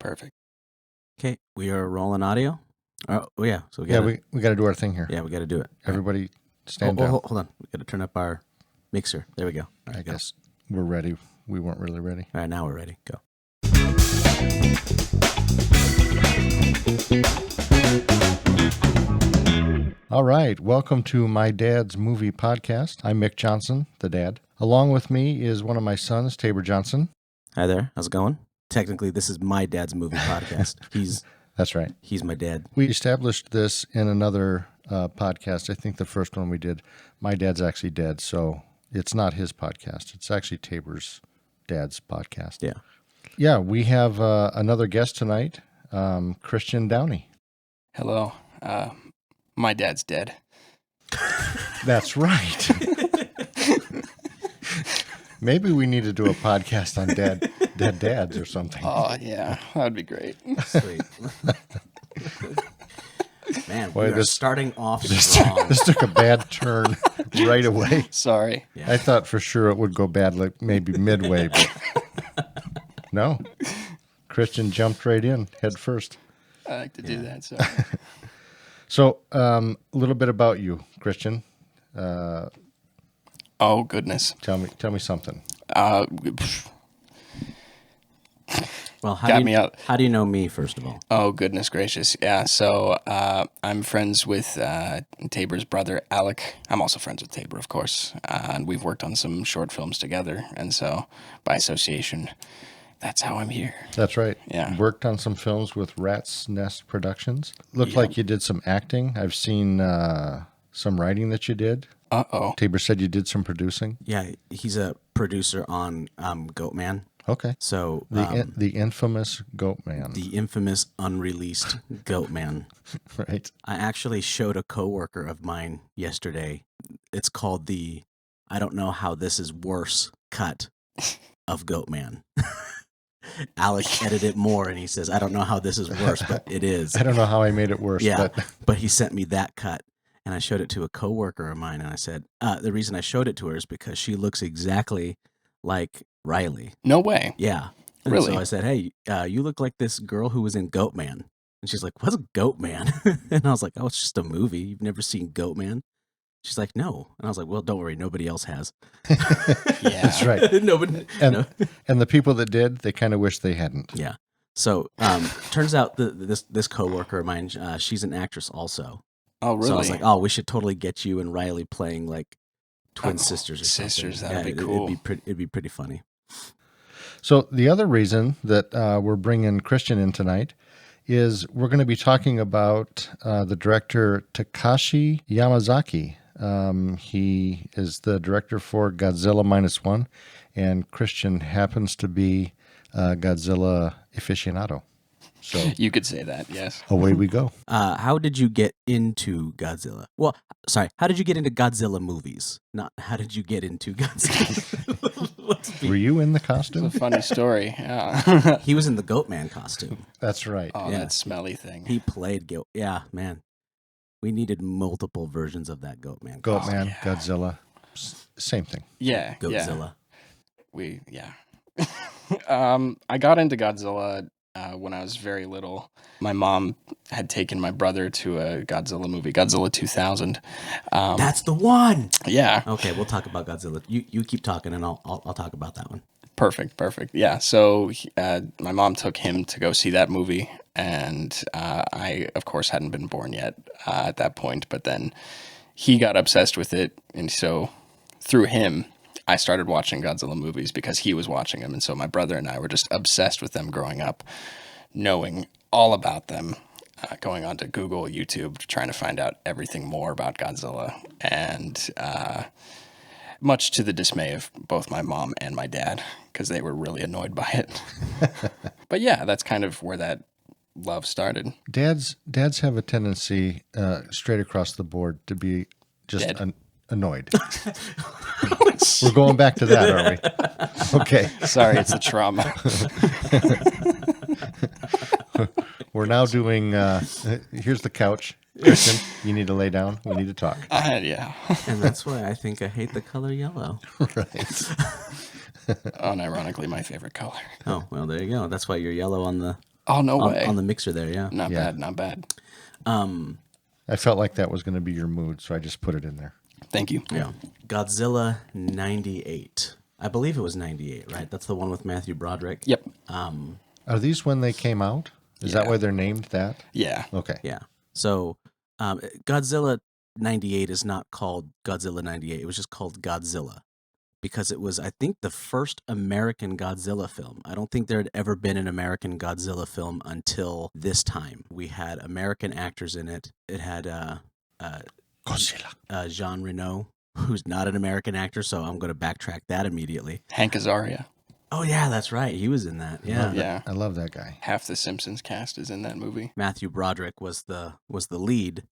Perfect. Okay, we are rolling audio. Oh, yeah. So we got to do our thing here. Yeah, we got to do it. Everybody stand down. Hold on. We got to turn up our mixer. There we go. All right, I guess we're ready. We weren't really ready. All right, now we're ready. Go. All right. Welcome to My Dad's Movie Podcast. I'm Mick Johnson, the dad. Along with me is one of my sons, Tabor Johnson. Hi there. How's it going? Technically, this is My Dad's Movie Podcast. That's right. He's my dad. We established this in another podcast. I think the first one we did, My Dad's Actually Dead. So it's not his podcast. It's actually Tabor's dad's podcast. Yeah. Yeah, we have another guest tonight, Christian Downey. Hello. My dad's dead. That's right. Maybe we need to do a podcast on dead dads or something. Oh, yeah. That would be great. Sweet. Man, we are starting off strong. This took a bad turn right away. Sorry. Yeah. I thought for sure it would go bad, like maybe midway, but no. Christian jumped right in, head first. I like to do that. Sorry. So, a little bit about you, Christian. Oh, goodness. Tell me something. Well, how do you know me, first of all? Oh, goodness gracious. Yeah, so I'm friends with Tabor's brother, Alec. I'm also friends with Tabor, of course. And we've worked on some short films together. And so, by association, that's how I'm here. That's right. Yeah. Worked on some films with Rat's Nest Productions. Looked like you did some acting. I've seen some writing that you did. Uh-oh. Tabor said you did some producing. Yeah, he's a producer on Goatman. Okay. So the infamous Goatman. The infamous unreleased Goatman. Right. I actually showed a coworker of mine yesterday. It's called the I don't know how this is worse cut of Goatman. Alec edited it more, and he says, I don't know how this is worse, but it is. I don't know how I made it worse. Yeah, but he sent me that cut, and I showed it to a coworker of mine, and I said, the reason I showed it to her is because she looks exactly like Riley. No way. Yeah. And really? So I said, hey, you look like this girl who was in Goatman. And she's like, what's Goatman? And I was like, oh, it's just a movie. You've never seen Goatman? She's like, no. And I was like, well, don't worry. Nobody else has. Yeah. That's right. Nobody. And the people that did, they kind of wish they hadn't. Yeah. So turns out this coworker of mine, she's an actress also. Oh, really? So I was like, oh, we should totally get you and Riley playing like twin sisters or something. Sisters, that'd be cool. It'd be pretty funny. So the other reason that we're bringing Christian in tonight is we're going to be talking about the director Takashi Yamazaki. He is the director for Godzilla -1, and Christian happens to be a Godzilla aficionado. So you could say that, yes. Away we go. How did you get into Godzilla? Well, sorry, how did you get into Godzilla movies? Not how did you get into Godzilla? Were you in the costume? It's a funny story. Yeah. He was in the Goatman costume. That's right. Oh, yeah. That smelly thing. He played Goat. Yeah, man. We needed multiple versions of that Goatman. Goatman, yeah. Godzilla, same thing. Yeah. Goatzilla. Yeah. I got into Godzilla when I was very little. My mom had taken my brother to a Godzilla movie, Godzilla 2000. That's the one. Yeah. Okay, we'll talk about Godzilla. You keep talking, and I'll talk about that one. Perfect. Yeah. So my mom took him to go see that movie, and I, of course, hadn't been born yet at that point. But then he got obsessed with it, and so through him, I started watching Godzilla movies because he was watching them. And so my brother and I were just obsessed with them growing up, knowing all about them, going onto Google, YouTube, trying to find out everything more about Godzilla. And much to the dismay of both my mom and my dad, because they were really annoyed by it. But yeah, that's kind of where that love started. Dads have a tendency straight across the board to be just annoyed. We're going back to that, aren't we? Okay. Sorry, it's a trauma. We're now doing, here's the couch. Christian, you need to lay down. We need to talk. Yeah. And that's why I think I hate the color yellow. Right. Unironically, my favorite color. Oh, well, there you go. That's why you're yellow on the Oh, no way. on the mixer there. Yeah. Not Yeah. bad, not bad. I felt like that was going to be your mood, so I just put it in there. Thank you. Yeah. Godzilla 98. I believe it was 98, right? That's the one with Matthew Broderick. Yep. Are these when they came out? Is that Yeah. why they're named that? Yeah. Okay. Yeah. So Godzilla 98 is not called Godzilla 98. It was just called Godzilla because it was, I think, the first American Godzilla film. I don't think there had ever been an American Godzilla film until this time. We had American actors in it. It had Godzilla. Jean Reno, who's not an American actor, so I'm going to backtrack that immediately. Hank Azaria. Oh, yeah, that's right. He was in that. Yeah. Yeah. I love that guy. Half the Simpsons cast is in that movie. Matthew Broderick was the lead,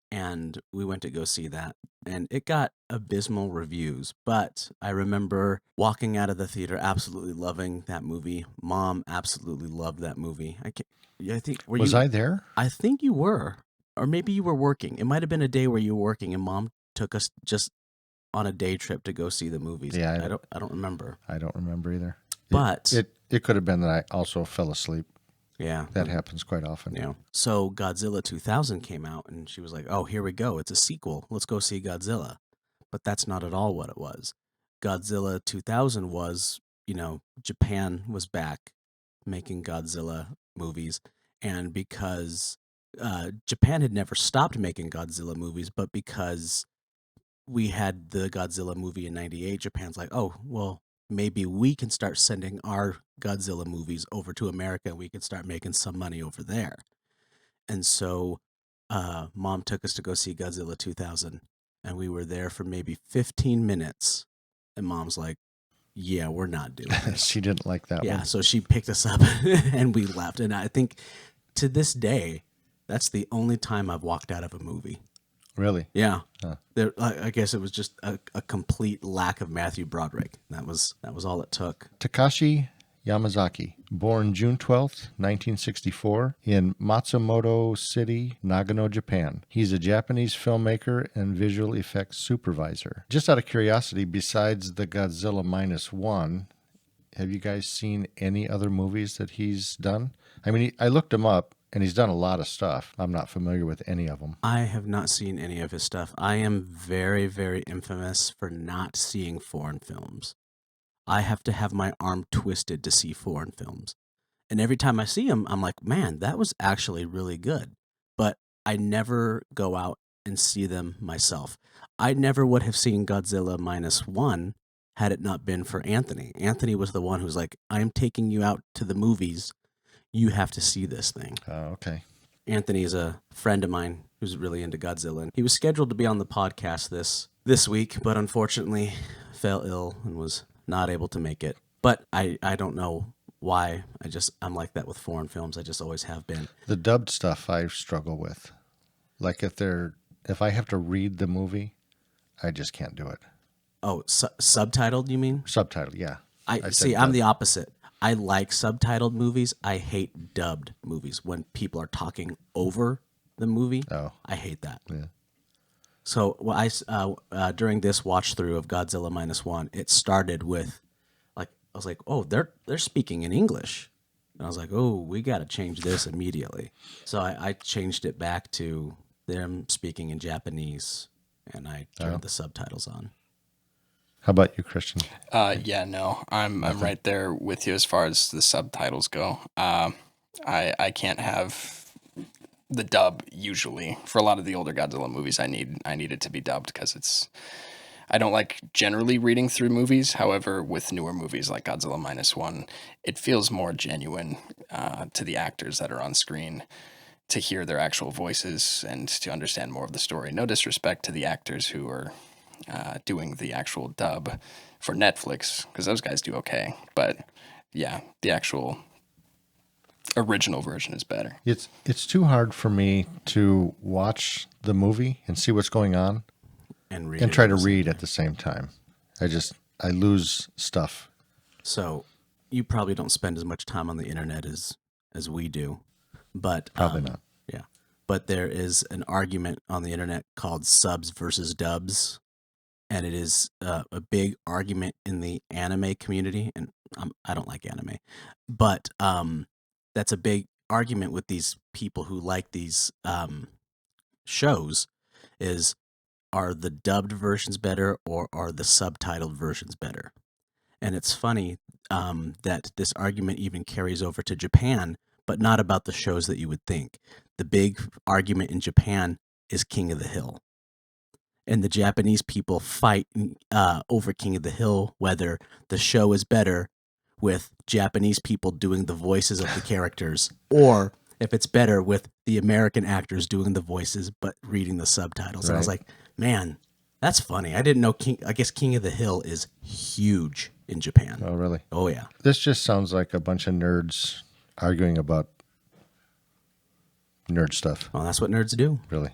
and we went to go see that, and it got abysmal reviews. But I remember walking out of the theater absolutely loving that movie. Mom absolutely loved that movie. I think Was I there? I think you were, or maybe you were working. It might have been a day where you were working, and Mom took us just on a day trip to go see the movies. Yeah, I don't remember. I don't remember either. But it could have been that I also fell asleep. yeah, That happens quite often. Yeah. So Godzilla 2000 came out, and she was like, "Oh, here we go. It's a sequel. Let's go see Godzilla." But that's not at all what it was. Godzilla 2000 was, Japan was back making Godzilla movies, and because Japan had never stopped making Godzilla movies, but because we had the Godzilla movie in '98, Japan's like, "Oh, well, maybe we can start sending our Godzilla movies over to America and we can start making some money over there." And so Mom took us to go see Godzilla 2000, and we were there for maybe 15 minutes. And Mom's like, "Yeah, we're not doing this." She didn't like that Yeah, one. so she picked us up and we left. And I think to this day, that's the only time I've walked out of a movie. Really? Yeah. Huh. I guess it was just a complete lack of Matthew Broderick. That was all it took. Takashi Yamazaki, born June 12th, 1964, in Matsumoto City, Nagano, Japan. He's a Japanese filmmaker and visual effects supervisor. Just out of curiosity, besides the Godzilla -1, have you guys seen any other movies that he's done? I mean, I looked him up, and he's done a lot of stuff. I'm not familiar with any of them. I have not seen any of his stuff. I am very, very infamous for not seeing foreign films. I have to have my arm twisted to see foreign films. And every time I see him, I'm like, man, that was actually really good. But I never go out and see them myself. I never would have seen Godzilla -1 had it not been for Anthony. Anthony was the one who's like, "I'm taking you out to the movies. You have to see this thing." Okay. Anthony is a friend of mine who's really into Godzilla. He was scheduled to be on the podcast this week, but unfortunately fell ill and was not able to make it. But I don't know why. I'm like that with foreign films. I just always have been. The dubbed stuff I struggle with. Like if I have to read the movie, I just can't do it. Oh, subtitled, you mean? Subtitle, yeah. I said see. I'm dubbed. the opposite. I like subtitled movies. I hate dubbed movies when people are talking over the movie. Oh. I hate that. Yeah. So during this watch through of Godzilla -1, it started with I was like, "Oh, they're speaking in English," and I was like, "Oh, we got to change this immediately." So I changed it back to them speaking in Japanese, and I turned the subtitles on. How about you, Christian? Yeah, no, I'm right there with you as far as the subtitles go. I can't have the dub usually. For a lot of the older Godzilla movies, I need it to be dubbed because I don't like generally reading through movies. However, with newer movies like Godzilla -1, it feels more genuine to the actors that are on screen to hear their actual voices and to understand more of the story. No disrespect to the actors who are doing the actual dub for Netflix, because those guys do okay. But yeah, the actual original version is better. It's too hard for me to watch the movie and see what's going on And and try to read at the same time. I lose stuff. So you probably don't spend as much time on the internet as we do, but Probably not. Yeah, but there is an argument on the internet called subs versus dubs, and it is a big argument in the anime community. And I don't like anime, but that's a big argument with these people who like these shows is, are the dubbed versions better or are the subtitled versions better? And it's funny that this argument even carries over to Japan, but not about the shows that you would think. The big argument in Japan is King of the Hill. And the Japanese people fight over King of the Hill, whether the show is better with Japanese people doing the voices of the characters, or if it's better with the American actors doing the voices but reading the subtitles. And I was like, man, that's funny. I didn't know I guess King of the Hill is huge in Japan. Oh, really? Oh, yeah. This just sounds like a bunch of nerds arguing about nerd stuff. Well, that's what nerds do. Really?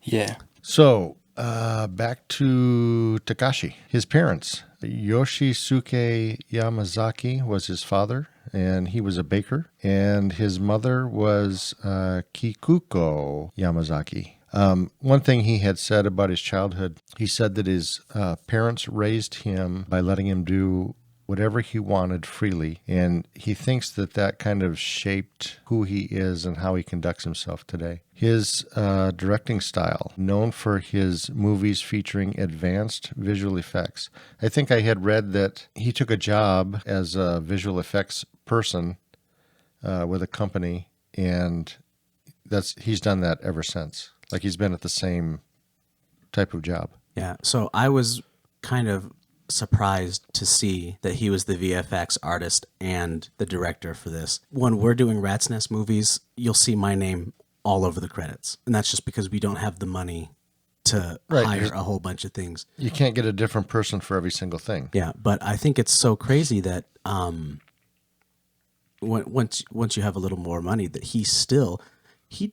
Yeah. So, back to Takashi. His parents, Yoshisuke Yamazaki was his father, and he was a baker. And his mother was Kikuko Yamazaki. One thing he had said about his childhood, he said that his parents raised him by letting him do whatever he wanted freely. And he thinks that that kind of shaped who he is and how he conducts himself today. His directing style, known for his movies featuring advanced visual effects. I think I had read that he took a job as a visual effects person with a company, and he's done that ever since. Like, he's been at the same type of job. Yeah. So I was kind of surprised to see that he was the VFX artist and the director for this. When we're doing Rat's Nest movies, you'll see my name all over the credits. And that's just because we don't have the money to hire a whole bunch of things. You can't get a different person for every single thing. Yeah, but I think it's so crazy that once you have a little more money, that he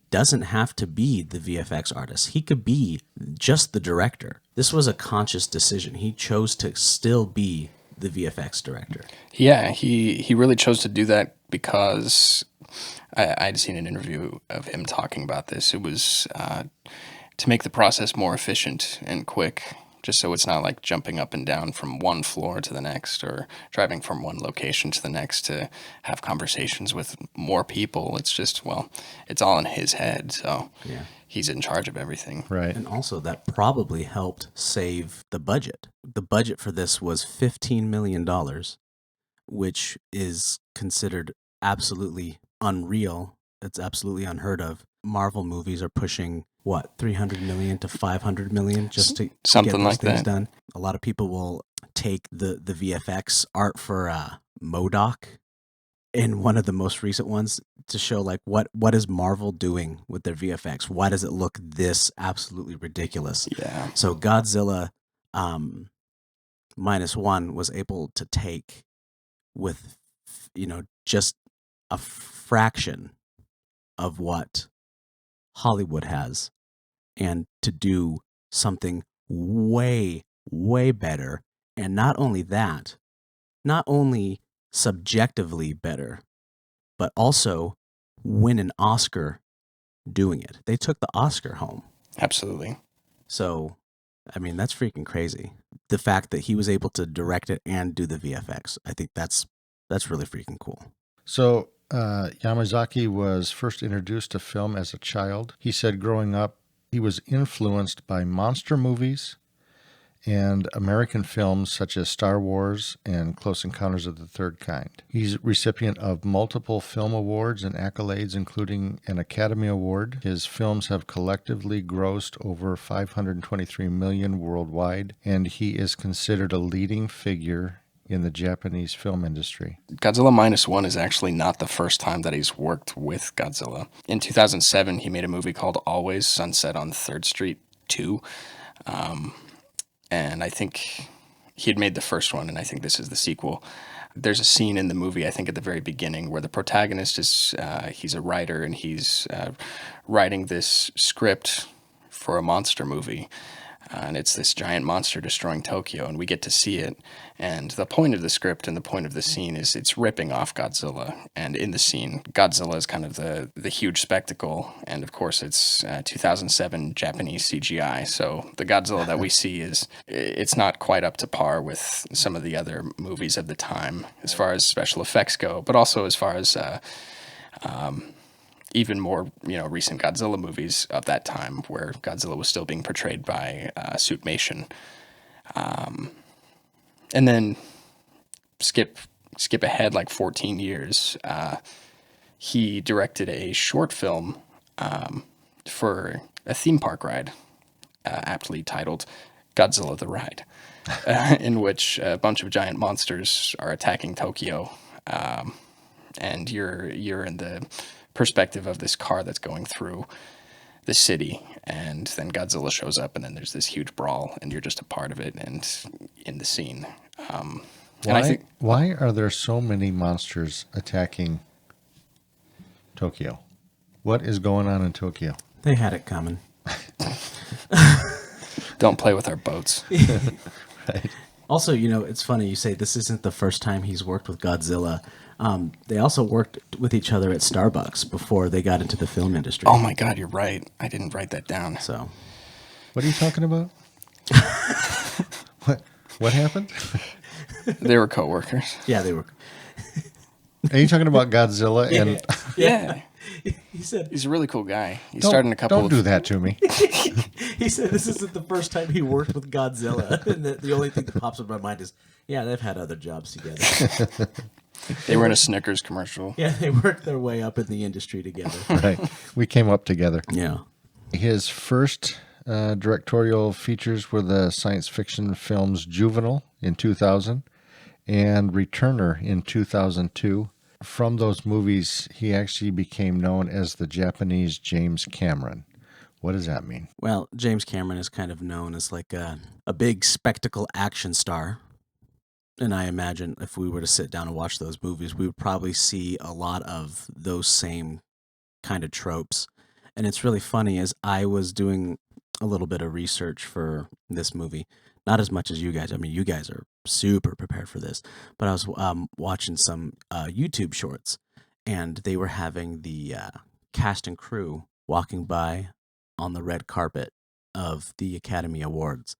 doesn't have to be the VFX artist. He could be just the director. This was a conscious decision. He chose to still be the VFX director. Yeah, he really chose to do that because I'd seen an interview of him talking about this. It was to make the process more efficient and quick, just so it's not like jumping up and down from one floor to the next or driving from one location to the next to have conversations with more people. It's just, well, it's all in his head. So Yeah. he's in charge of everything. Right. And also that probably helped save the budget. The budget for this was $15 million, which is considered absolutely unreal. It's absolutely unheard of. Marvel movies are pushing, what, 300 million to 500 million just to Something get these like things that. done. A lot of people will take the VFX art for MODOK in one of the most recent ones to show like what is Marvel doing with their VFX? Why does it look this absolutely ridiculous? Yeah. So Godzilla -1 was able to take with just a fraction of what Hollywood has, and to do something way, way better. And not only that, not only subjectively better, but also win an Oscar doing it. They took the Oscar home. Absolutely. So, I mean, that's freaking crazy. The fact that he was able to direct it and do the VFX, I think that's really freaking cool. So Yamazaki was first introduced to film as a child. He said growing up, he was influenced by monster movies and American films such as Star Wars and Close Encounters of the Third Kind. He's recipient of multiple film awards and accolades, including an Academy Award. His films have collectively grossed over $523 million worldwide, and he is considered a leading figure in the Japanese film industry. Godzilla -1 is actually not the first time that he's worked with Godzilla. In 2007, he made a movie called Always Sunset on 3rd Street 2. And I think he had made the first one, and I think this is the sequel. There's a scene in the movie, I think at the very beginning, where the protagonist is, he's a writer, and he's writing this script for a monster movie. And it's this giant monster destroying Tokyo, and we get to see it. And the point of the script and the point of the scene is it's ripping off Godzilla. And in the scene, Godzilla is kind of the huge spectacle. And of course, it's 2007 Japanese CGI. So the Godzilla that we see it's not quite up to par with some of the other movies of the time as far as special effects go, but also as far as even more, recent Godzilla movies of that time, where Godzilla was still being portrayed by Suitmation. And then skip ahead like 14 years. He directed a short film for a theme park ride, aptly titled Godzilla the Ride, in which a bunch of giant monsters are attacking Tokyo, and you're in the perspective of this car that's going through the city, and then Godzilla shows up, and then there's this huge brawl, and you're just a part of it and in the scene. And I think Why are there so many monsters attacking Tokyo? What is going on in Tokyo? They had it coming. don't play with our boats. Right. Also, it's funny you say this isn't the first time he's worked with Godzilla. They also worked with each other at Starbucks before they got into the film industry. Oh my God, you're right. I didn't write that down. So, What are you talking about? What happened? They were coworkers. yeah, they were. Are you talking about Godzilla? And Yeah. He said He's a really cool guy. He started in a couple Don't do that to me. he said this isn't the first time he worked with Godzilla. And the only thing that pops in my mind is, yeah, they've had other jobs together. They were in a Snickers commercial. Yeah, they worked their way up in the industry together. Right. We came up together. Yeah. His first directorial features were the science fiction films Juvenile in 2000 and Returner in 2002. From those movies, he actually became known as the Japanese James Cameron. What does that mean? Well, James Cameron is kind of known as like a big spectacle action star. And I imagine if we were to sit down and watch those movies, we would probably see a lot of those same kind of tropes. And it's really funny as I was doing a little bit of research for this movie, not as much as you guys. I mean, you guys are super prepared for this, but I was watching some YouTube shorts, and they were having the cast and crew walking by on the red carpet of the Academy Awards.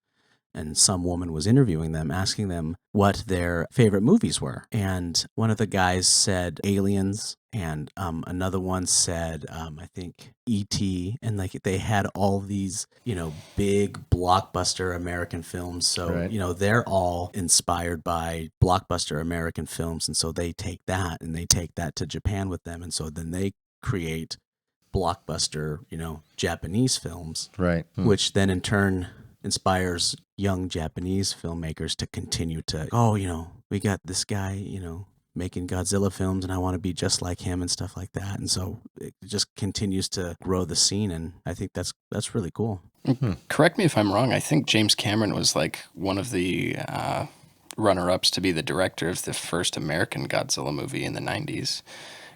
And some woman was interviewing them, asking them what their favorite movies were. And one of the guys said Aliens, and another one said, I think, E.T. And like they had all these, big blockbuster American films. So, Right. they're all inspired by blockbuster American films. And so they take that and they take that to Japan with them. And so then they create blockbuster, Japanese films, Right. which then in turn inspires young Japanese filmmakers to continue to, we got this guy, making Godzilla films and I want to be just like him and stuff like that. And so it just continues to grow the scene. And I think that's really cool. Correct me if I'm wrong. I think James Cameron was like one of the runner-ups to be the director of the first American Godzilla movie in the 90s.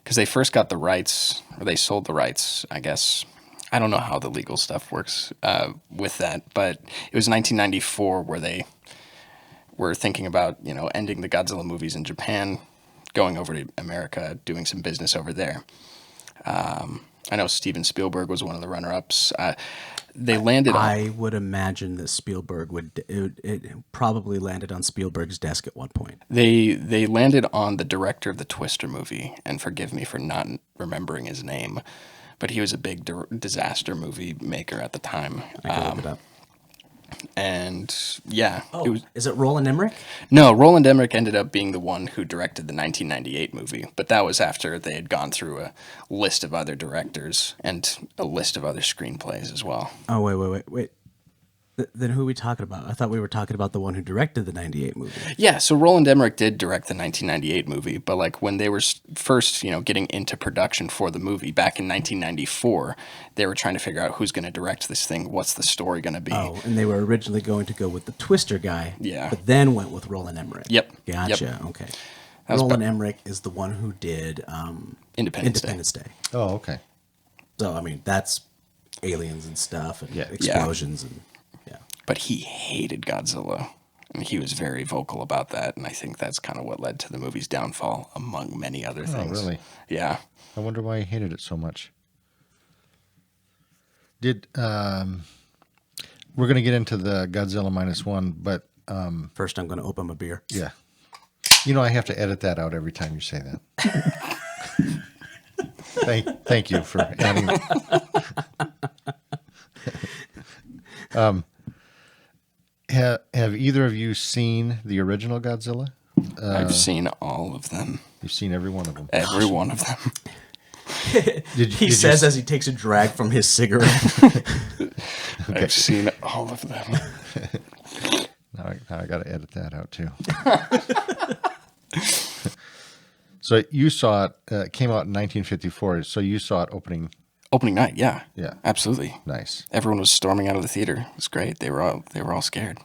Because they first got the rights, or they sold the rights, I guess. I don't know how the legal stuff works with that, but it was 1994 where they were thinking about, ending the Godzilla movies in Japan, going over to America, doing some business over there. I know Steven Spielberg was one of the runner-ups. They landed on... I would imagine that Spielberg it probably landed on Spielberg's desk at one point. They landed on the director of the Twister movie, and forgive me for not remembering his name, but he was a big disaster movie maker at the time. I can look it up. And yeah, Is it Roland Emmerich? No, Roland Emmerich ended up being the one who directed the 1998 movie, but that was after they had gone through a list of other directors and a list of other screenplays as well. Oh, wait. Then who are we talking about? I thought we were talking about the one who directed the 98 movie. Yeah, so Roland Emmerich did direct the 1998 movie, but like when they were first, getting into production for the movie back in 1994, they were trying to figure out who's going to direct this thing, what's the story going to be. Oh, and they were originally going to go with the Twister guy. Yeah. But then went with Roland Emmerich. Yep. Gotcha. Yep. Okay. was Roland Emmerich is the one who did Independence Day. Day. Oh, okay. So, I mean, that's aliens and stuff and Yeah. explosions and yeah. But he hated Godzilla, and he was very vocal about that, and I think that's kind of what led to the movie's downfall, among many other things. Oh, really? Yeah. I wonder why he hated it so much. We're going to get into the Godzilla -1, but First, I'm going to open my beer. yeah. I have to edit that out every time you say that. Thank you for adding. Have either of you seen the original Godzilla? I've seen all of them. You've seen every one of them. Every one of them. He says as he takes a drag from his cigarette. I've seen all of them. Now I got to edit that out too. So you saw it. It came out in 1954. So you saw it opening. Opening night, yeah. Yeah. Absolutely. Nice. Everyone was storming out of the theater. It was great. They were all scared.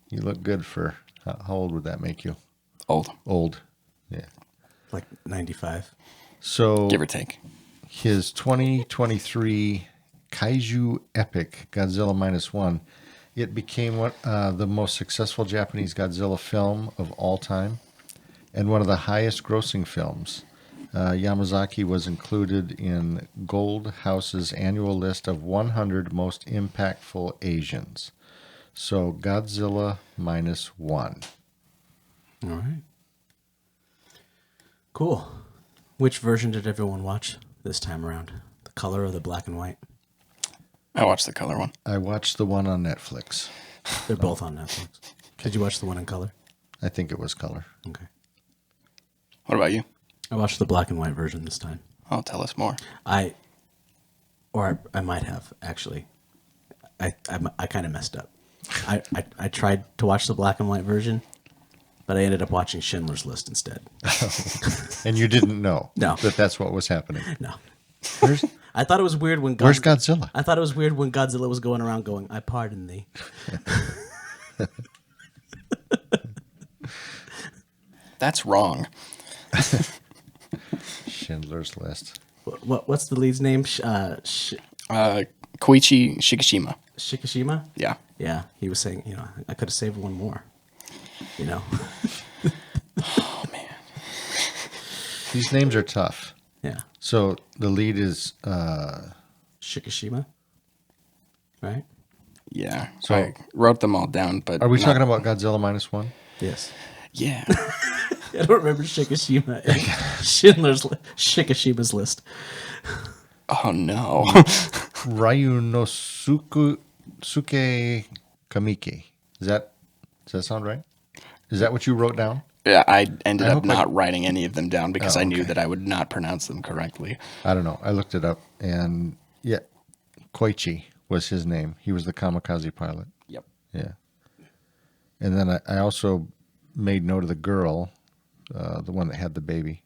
You look good for how old would that make you? Old. Old. Yeah. Like 95. So Give or take. his 2023 kaiju epic Godzilla -1, it became the most successful Japanese Godzilla film of all time and one of the highest grossing films. Yamazaki was included in Gold House's annual list of 100 most impactful Asians. So Godzilla -1. All right. Cool. Which version did everyone watch this time around? The color or the black and white? I watched the color one. I watched the one on Netflix. They're both on Netflix. Did you watch the one in color? I think it was color. Okay. What about you? I watched the black and white version this time. Oh, tell us more. I might have actually. I kind of messed up. I tried to watch the black and white version, but I ended up watching Schindler's List instead. And you didn't know No. that that's what was happening. No, Where's, I thought it was weird when where's Godzilla? I thought it was weird when Godzilla was going around going, "I pardon thee." That's wrong. Schindler's List. What's the lead's name? Koichi Shikishima. Shikishima. Yeah. Yeah, he was saying, I could have saved one more. Oh, man. These names are tough. Yeah, So the lead is Shikishima. Right. Yeah. So- I wrote them all down, but... Are we not- talking about Godzilla -1? Yes. Yeah. I don't remember Shikishima in Shikishima's list. Oh, no. Suke Kamiki. Does that sound right? Is that what you wrote down? Yeah, I ended I up hope not writing any of them down because Oh, I knew okay. that I would not pronounce them correctly. I don't know. I looked it up, and yeah, Koichi was his name. He was the kamikaze pilot. Yep. Yeah. And then I also made note of the girl, the one that had the baby,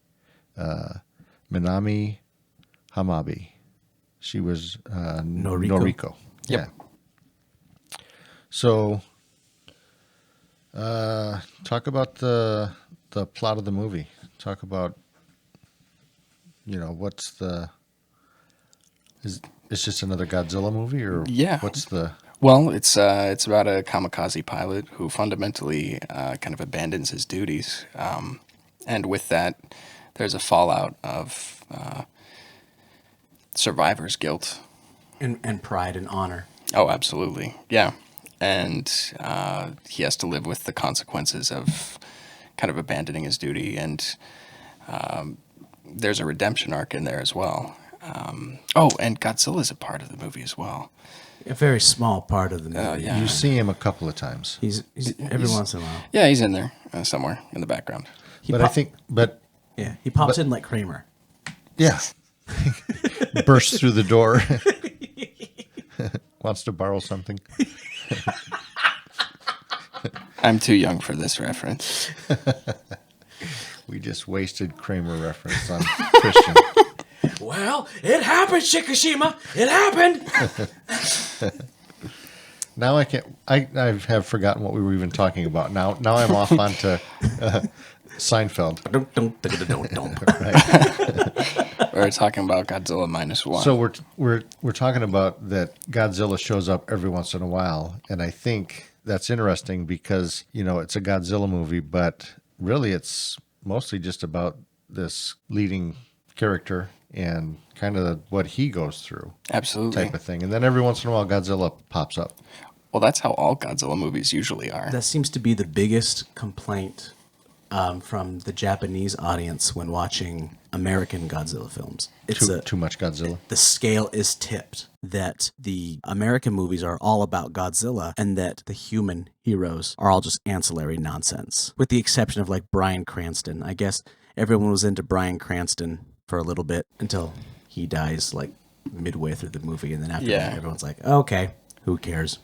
Minami Hamabi. She was Noriko. Yep. Yeah. So, talk about the plot of the movie. Talk about, what's the... It's just another Godzilla movie, or Yeah. what's the... Well, it's about a kamikaze pilot who fundamentally kind of abandons his duties, and with that, there's a fallout of survivor's guilt. And pride and honor. Oh, absolutely, yeah, and he has to live with the consequences of kind of abandoning his duty, and there's a redemption arc in there as well. And Godzilla's a part of the movie as well. A very small part of the movie. Yeah. You see him a couple of times. He's every once in a while. Yeah, he's in there somewhere in the background. But I think... Yeah, he pops in like Kramer. Yeah. Bursts through the door. Wants to borrow something. I'm too young for this reference. We just wasted Kramer reference on Christian. Well, it happened, Shikishima. It happened. Now I can't... I have forgotten what we were even talking about. Now I'm off onto Seinfeld. We're talking about Godzilla -1. So we're talking about that Godzilla shows up every once in a while, and I think that's interesting because it's a Godzilla movie, but really it's mostly just about this leading character and kind of what he goes through, Absolutely. type of thing. And then every once in a while Godzilla pops up. Well, that's how all Godzilla movies usually are. That seems to be the biggest complaint from the Japanese audience when watching American Godzilla films. It's Too much Godzilla. the scale is tipped that the American movies are all about Godzilla and that the human heroes are all just ancillary nonsense. With the exception of like Bryan Cranston. I guess everyone was into Bryan Cranston for a little bit until he dies like midway through the movie. And then after that, everyone's like, okay, who cares?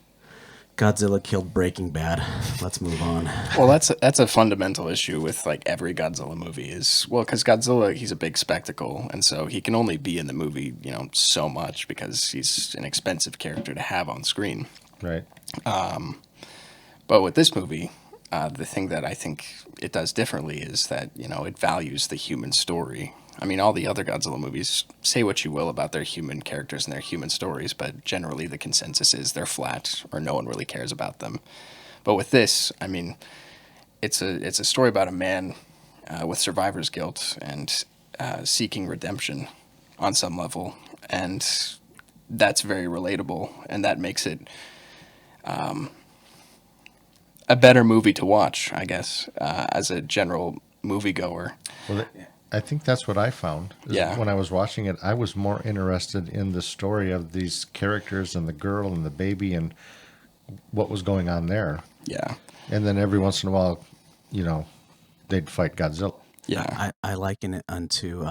Godzilla killed Breaking Bad. Let's move on. Well, that's a fundamental issue with like every Godzilla movie is, well, because Godzilla, he's a big spectacle, and so he can only be in the movie, so much because he's an expensive character to have on screen. Right. But with this movie, the thing that I think it does differently is that it values the human story. I mean, all the other Godzilla movies, say what you will about their human characters and their human stories, but generally the consensus is they're flat or no one really cares about them. But with this, I mean, it's a story about a man with survivor's guilt and seeking redemption on some level, and that's very relatable, and that makes it a better movie to watch, I guess, as a general moviegoer. Well, I think that's what I found. Yeah. When I was watching it, I was more interested in the story of these characters and the girl and the baby and what was going on there. Yeah. And then every once in a while, they'd fight Godzilla. Yeah. I liken it unto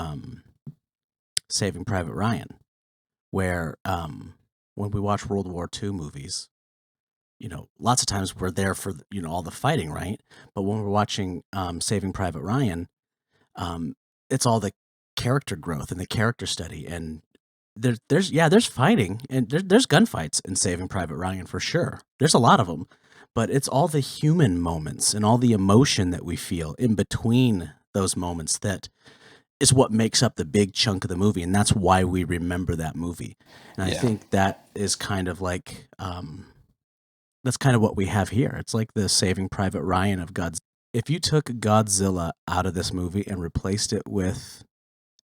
Saving Private Ryan, where when we watch World War II movies, lots of times we're there for all the fighting, right? But when we're watching Saving Private Ryan, it's all the character growth and the character study, and there's fighting and there's gunfights in Saving Private Ryan for sure. There's a lot of them, but it's all the human moments and all the emotion that we feel in between those moments that is what makes up the big chunk of the movie, and that's why we remember that movie. And I think that is kind of like that's kind of what we have here. It's like the Saving Private Ryan of Godzilla. If you took Godzilla out of this movie and replaced it with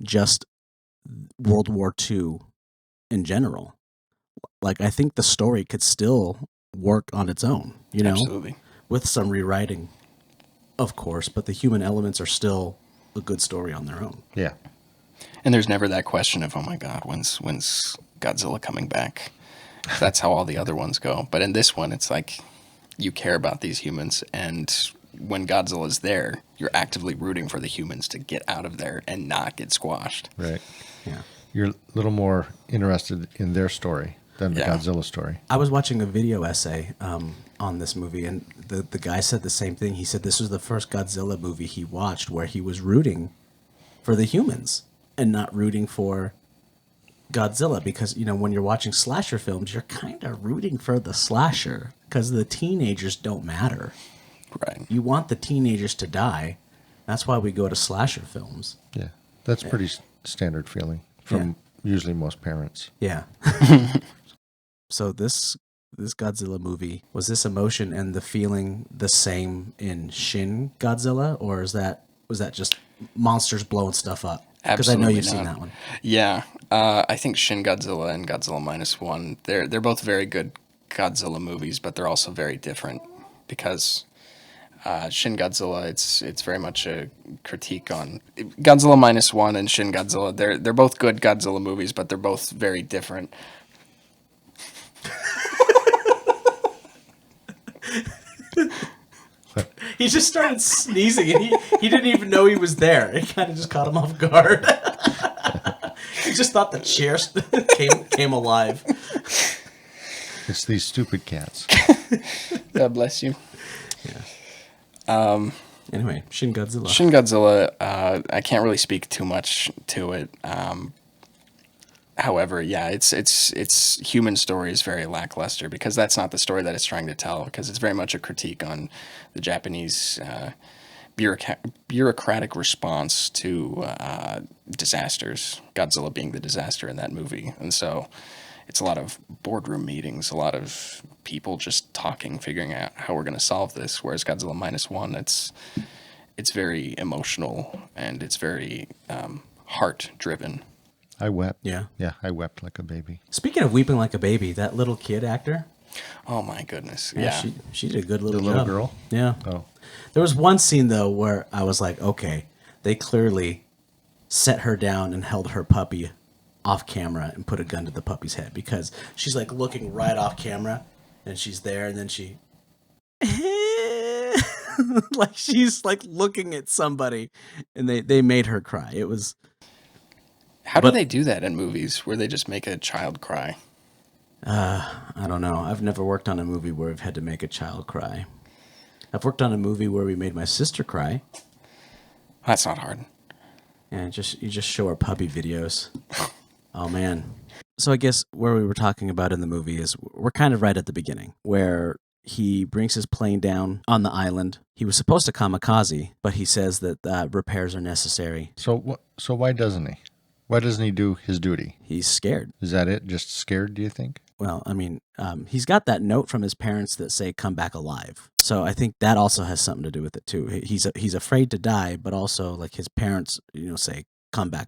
just World War II in general, like I think the story could still work on its own, Absolutely. with some rewriting, of course, but the human elements are still a good story on their own. Yeah. And there's never that question of, oh my God, when's Godzilla coming back? That's how all the other ones go. But in this one, it's like you care about these humans, and when Godzilla's there, you're actively rooting for the humans to get out of there and not get squashed. Right. Yeah. You're a little more interested in their story than the Godzilla story. I was watching a video essay on this movie, and the guy said the same thing. He said this was the first Godzilla movie he watched where he was rooting for the humans and not rooting for Godzilla, because when you're watching slasher films, you're kind of rooting for the slasher because the teenagers don't matter. Right. You want the teenagers to die. That's why we go to slasher films. Yeah. That's pretty standard feeling from usually most parents. Yeah. So this Godzilla movie, was this emotion and the feeling the same in Shin Godzilla, or was that just monsters blowing stuff up? Because I know you've seen that one. Yeah. I think Shin Godzilla and Godzilla -1, they're both very good Godzilla movies, but they're also very different because Shin Godzilla, it's very much a critique on Godzilla -1 and Shin Godzilla. They're both good Godzilla movies, but they're both very different. He just started sneezing, and he didn't even know he was there. It kind of just caught him off guard. He just thought the chair came alive. It's these stupid cats. God bless you. Yeah. Anyway, Shin Godzilla. Shin Godzilla, I can't really speak too much to it. However, yeah, its human story is very lackluster because that's not the story that it's trying to tell, because it's very much a critique on the Japanese bureaucratic response to disasters, Godzilla being the disaster in that movie. And so it's a lot of boardroom meetings, a lot of people just talking, figuring out how we're going to solve this, whereas Godzilla -1, it's very emotional and it's very heart-driven. I wept. Yeah. Yeah, I wept like a baby. Speaking of weeping like a baby, that little kid actor. Oh my goodness! Yeah, she did a good little The little job. girl? Yeah. Oh. There was one scene though where I was like, okay, they clearly set her down and held her puppy off camera and put a gun to the puppy's head, because she's like looking right off camera and she's there, and then she like she's like looking at somebody, and they made her cry. It was How do But- they do that in movies where they just make a child cry? I don't know. I've never worked on a movie where I've had to make a child cry. I've worked on a movie where we made my sister cry, That's not hard. and you just show her puppy videos. Oh man. So I guess where we were talking about in the movie is we're kind of right at the beginning, where he brings his plane down on the island. He was supposed to kamikaze, but he says that repairs are necessary. So why doesn't he? Why doesn't he do his duty? He's scared. Is that it? Just scared, do you think? Well, I mean, he's got that note from his parents that say "come back alive." So I think that also has something to do with it too. He's afraid to die, but also like his parents, say come back.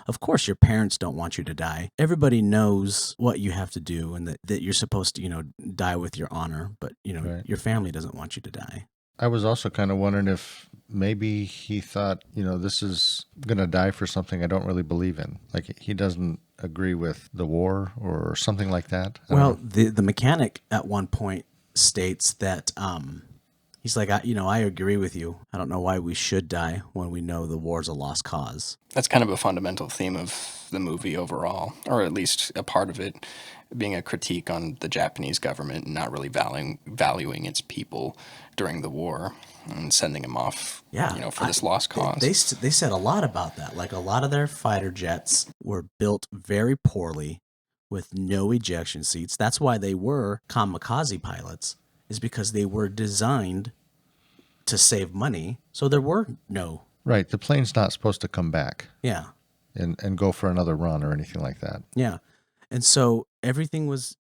Of course your parents don't want you to die. Everybody knows what you have to do, and that you're supposed to die with your honor. But Right. your family doesn't want you to die. I was also kind of wondering if maybe he thought, this is going to die for something I don't really believe in. Like he doesn't agree with the war or something like that. I don't Well, know. the mechanic at one point states that he's like, I agree with you. I don't know why we should die when we know the war's a lost cause. That's kind of a fundamental theme of the movie overall, or at least a part of it, being a critique on the Japanese government and not really valuing its people during the war and sending them off, Yeah, for this lost cause. They said a lot about that. Like a lot of their fighter jets were built very poorly with no ejection seats. That's why they were kamikaze pilots, is because they were designed to save money. So there were no, Right. The plane's not supposed to come back yeah. and go for another run or anything like that. Yeah. And so everything was,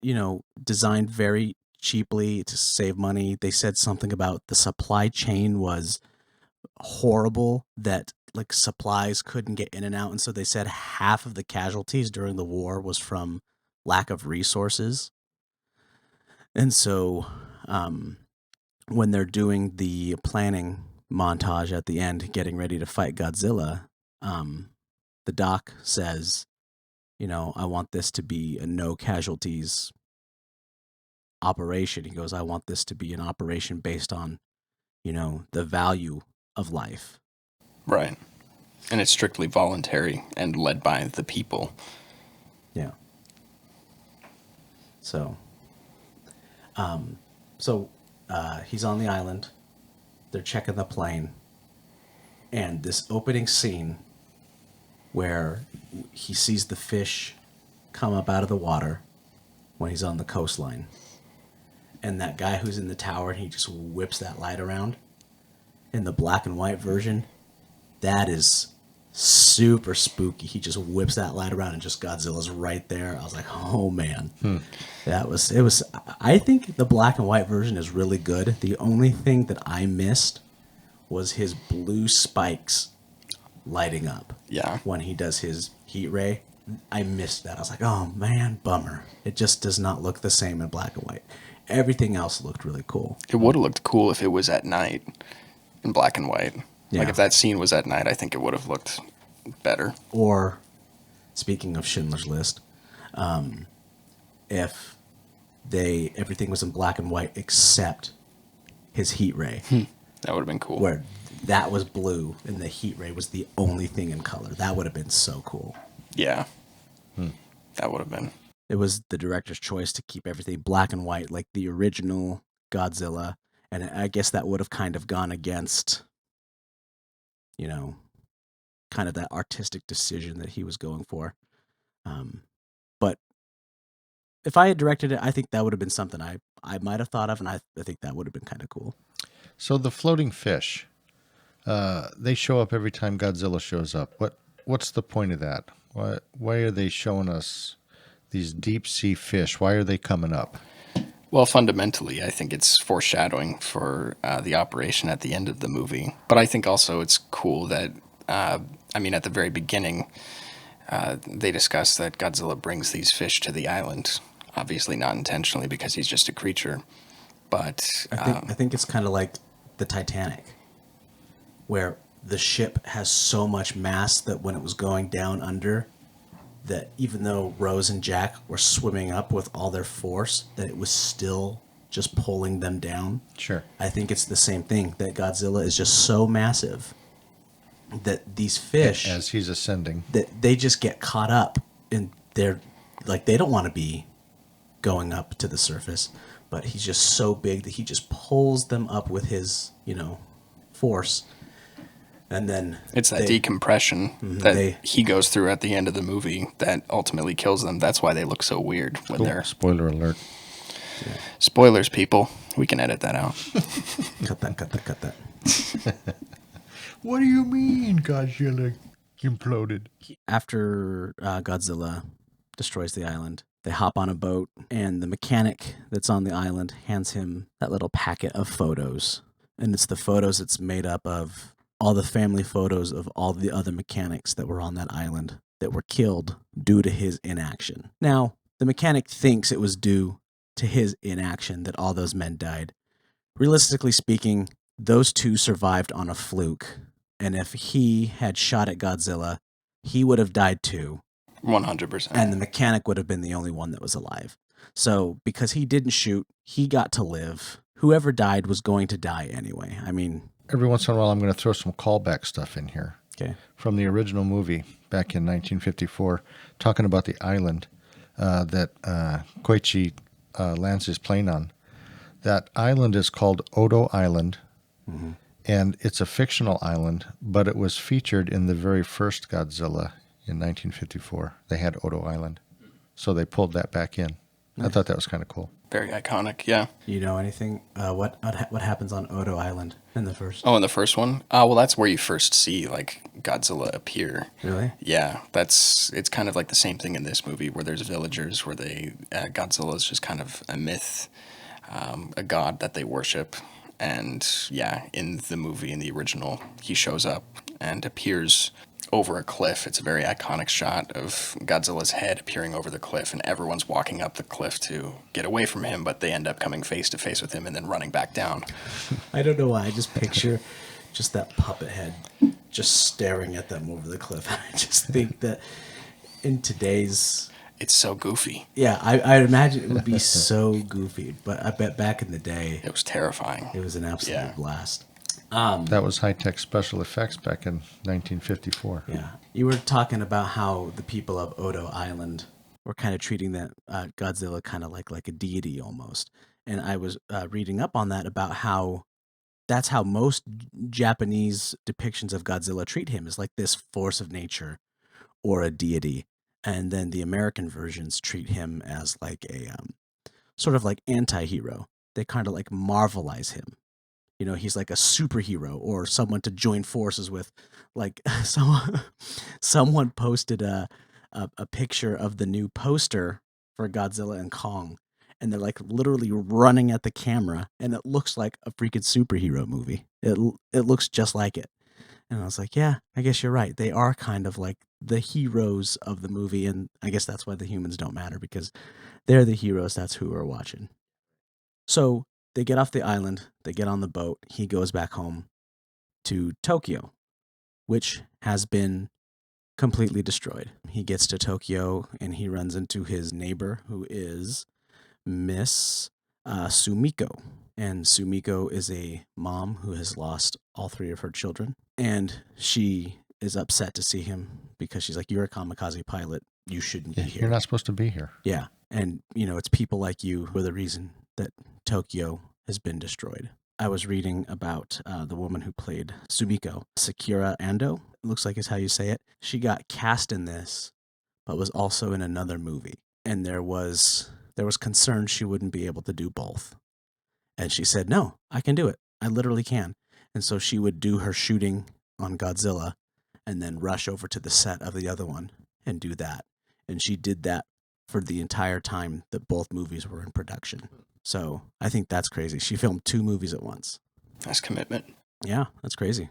designed very cheaply to save money. They said something about the supply chain was horrible, that like supplies couldn't get in and out. And so they said half of the casualties during the war was from lack of resources. And so when they're doing the planning montage at the end, getting ready to fight Godzilla, the doc says, I want this to be a no casualties operation. He goes, I want this to be an operation based on, the value of life. Right. And it's strictly voluntary and led by the people. Yeah. So, he's on the island. They're checking the plane. And this opening scene where he sees the fish come up out of the water when he's on the coastline. And that guy who's in the tower, and he just whips that light around. In the black and white version, that is super spooky. He just whips that light around and just Godzilla's right there. I was like, oh man. It was, I think the black and white version is really good. The only thing that I missed was his blue spikes lighting up. Yeah. When he does his heat ray. I missed that. I was like, oh man, bummer. It just does not look the same in black and white. Everything else looked really cool. It would have looked cool if it was at night in black and white. Yeah. Like if that scene was at night, I think it would have looked better. Or, speaking of Schindler's List, if everything was in black and white except his heat ray, That would have been cool. where that was blue and the heat ray was the only thing in color. That would have been so cool. Yeah. That would have been. It was the director's choice to keep everything black and white, like the original Godzilla, and I guess that would have kind of gone against, kind of that artistic decision that he was going for. But if I had directed it, I think that would have been something I might have thought of, and I think that would have been kind of cool. So the floating fish, they show up every time Godzilla shows up. What's the point of that? Why are they showing us these deep sea fish? Why are they coming up? Well, fundamentally, I think it's foreshadowing for the operation at the end of the movie. But I think also it's cool that, at the very beginning, they discuss that Godzilla brings these fish to the island. Obviously not intentionally because he's just a creature. But I think it's kind of like the Titanic, where the ship has so much mass that when it was going down under, that even though Rose and Jack were swimming up with all their force, that it was still just pulling them down. Sure. I think it's the same thing, that Godzilla is just so massive that these fish, As he's ascending. that they just get caught up in their, like, they don't want to be going up to the surface, but he's just so big that he just pulls them up with his, force. And then It's that decompression that he goes through at the end of the movie that ultimately kills them. That's why they look so weird when they're... Spoiler alert. Spoilers, people. We can edit that out. cut that. What do you mean Godzilla imploded? After Godzilla destroys the island, they hop on a boat, and the mechanic that's on the island hands him that little packet of photos. And it's the photos that's made up of all the family photos of all the other mechanics that were on that island that were killed due to his inaction. Now, the mechanic thinks it was due to his inaction that all those men died. Realistically speaking, those two survived on a fluke. And if he had shot at Godzilla, he would have died too. 100%. And the mechanic would have been the only one that was alive. So because he didn't shoot, he got to live. Whoever died was going to die anyway. I mean... Every once in a while, I'm going to throw some callback stuff in here. Okay. From the original movie back in 1954, talking about the island that Koichi lands his plane on. That island is called Odo Island, and it's a fictional island, but it was featured in the very first Godzilla in 1954. They had Odo Island, so they pulled that back in. Nice. I thought that was kind of cool. Very iconic, yeah. You know anything? What happens on Odo Island in the first? Oh, in the first one? Well, that's where you first see, like, Godzilla appear. Really? Yeah, it's kind of like the same thing in this movie where there's villagers where Godzilla is just kind of a myth, a god that they worship. And, yeah, in the movie, in the original, he shows up and appears over a cliff. It's a very iconic shot of Godzilla's head appearing over the cliff, and everyone's walking up the cliff to get away from him, but they end up coming face to face with him and then running back down. I don't know why. I just picture just that puppet head just staring at them over the cliff. I just think that in today's... It's so goofy. Yeah, I'd imagine it would be so goofy, but I bet back in the day... It was terrifying. It was an absolute blast. That was high-tech special effects back in 1954. Yeah. You were talking about how the people of Odo Island were kind of treating that Godzilla kind of like a deity almost. And I was reading up on that about how that's how most Japanese depictions of Godzilla treat him, is like this force of nature or a deity. And then the American versions treat him as like a sort of like anti-hero. They kind of like marvelize him. You know, he's like a superhero or someone to join forces with. Like someone posted a picture of the new poster for Godzilla and Kong, and they're like literally running at the camera, and it looks like a freaking superhero movie. It looks just like it. And I was like, yeah, I guess you're right. They are kind of like the heroes of the movie, and I guess that's why the humans don't matter, because they're the heroes. That's who we're watching. So they get off the island, they get on the boat, he goes back home to Tokyo, which has been completely destroyed. He gets to Tokyo and he runs into his neighbor, who is Miss Sumiko. And Sumiko is a mom who has lost all three of her children. And she is upset to see him because she's like, you're a kamikaze pilot. You shouldn't be here. You're not supposed to be here. Yeah. And, it's people like you who are the reason that Tokyo has been destroyed. I was reading about the woman who played Sumiko, Sakura Ando, it looks like is how you say it. She got cast in this, but was also in another movie. And there was concern she wouldn't be able to do both. And she said, no, I can do it. I literally can. And so she would do her shooting on Godzilla and then rush over to the set of the other one and do that. And she did that for the entire time that both movies were in production. So I think that's crazy. She filmed 2 movies at once. That's commitment. Yeah, that's crazy.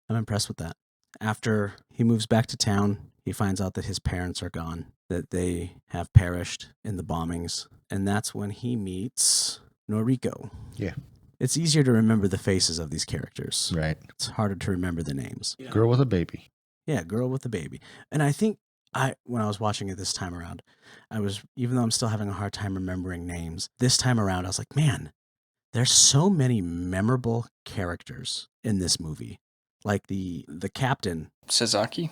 I'm impressed with that. After he moves back to town, he finds out that his parents are gone, that they have perished in the bombings. And that's when he meets Noriko. Yeah. It's easier to remember the faces of these characters. Right. It's harder to remember the names. Girl with a baby. Yeah, girl with a baby. And I think when I was watching it this time around, even though I'm still having a hard time remembering names, this time around I was like, man, there's so many memorable characters in this movie. Like the captain. Sasaki?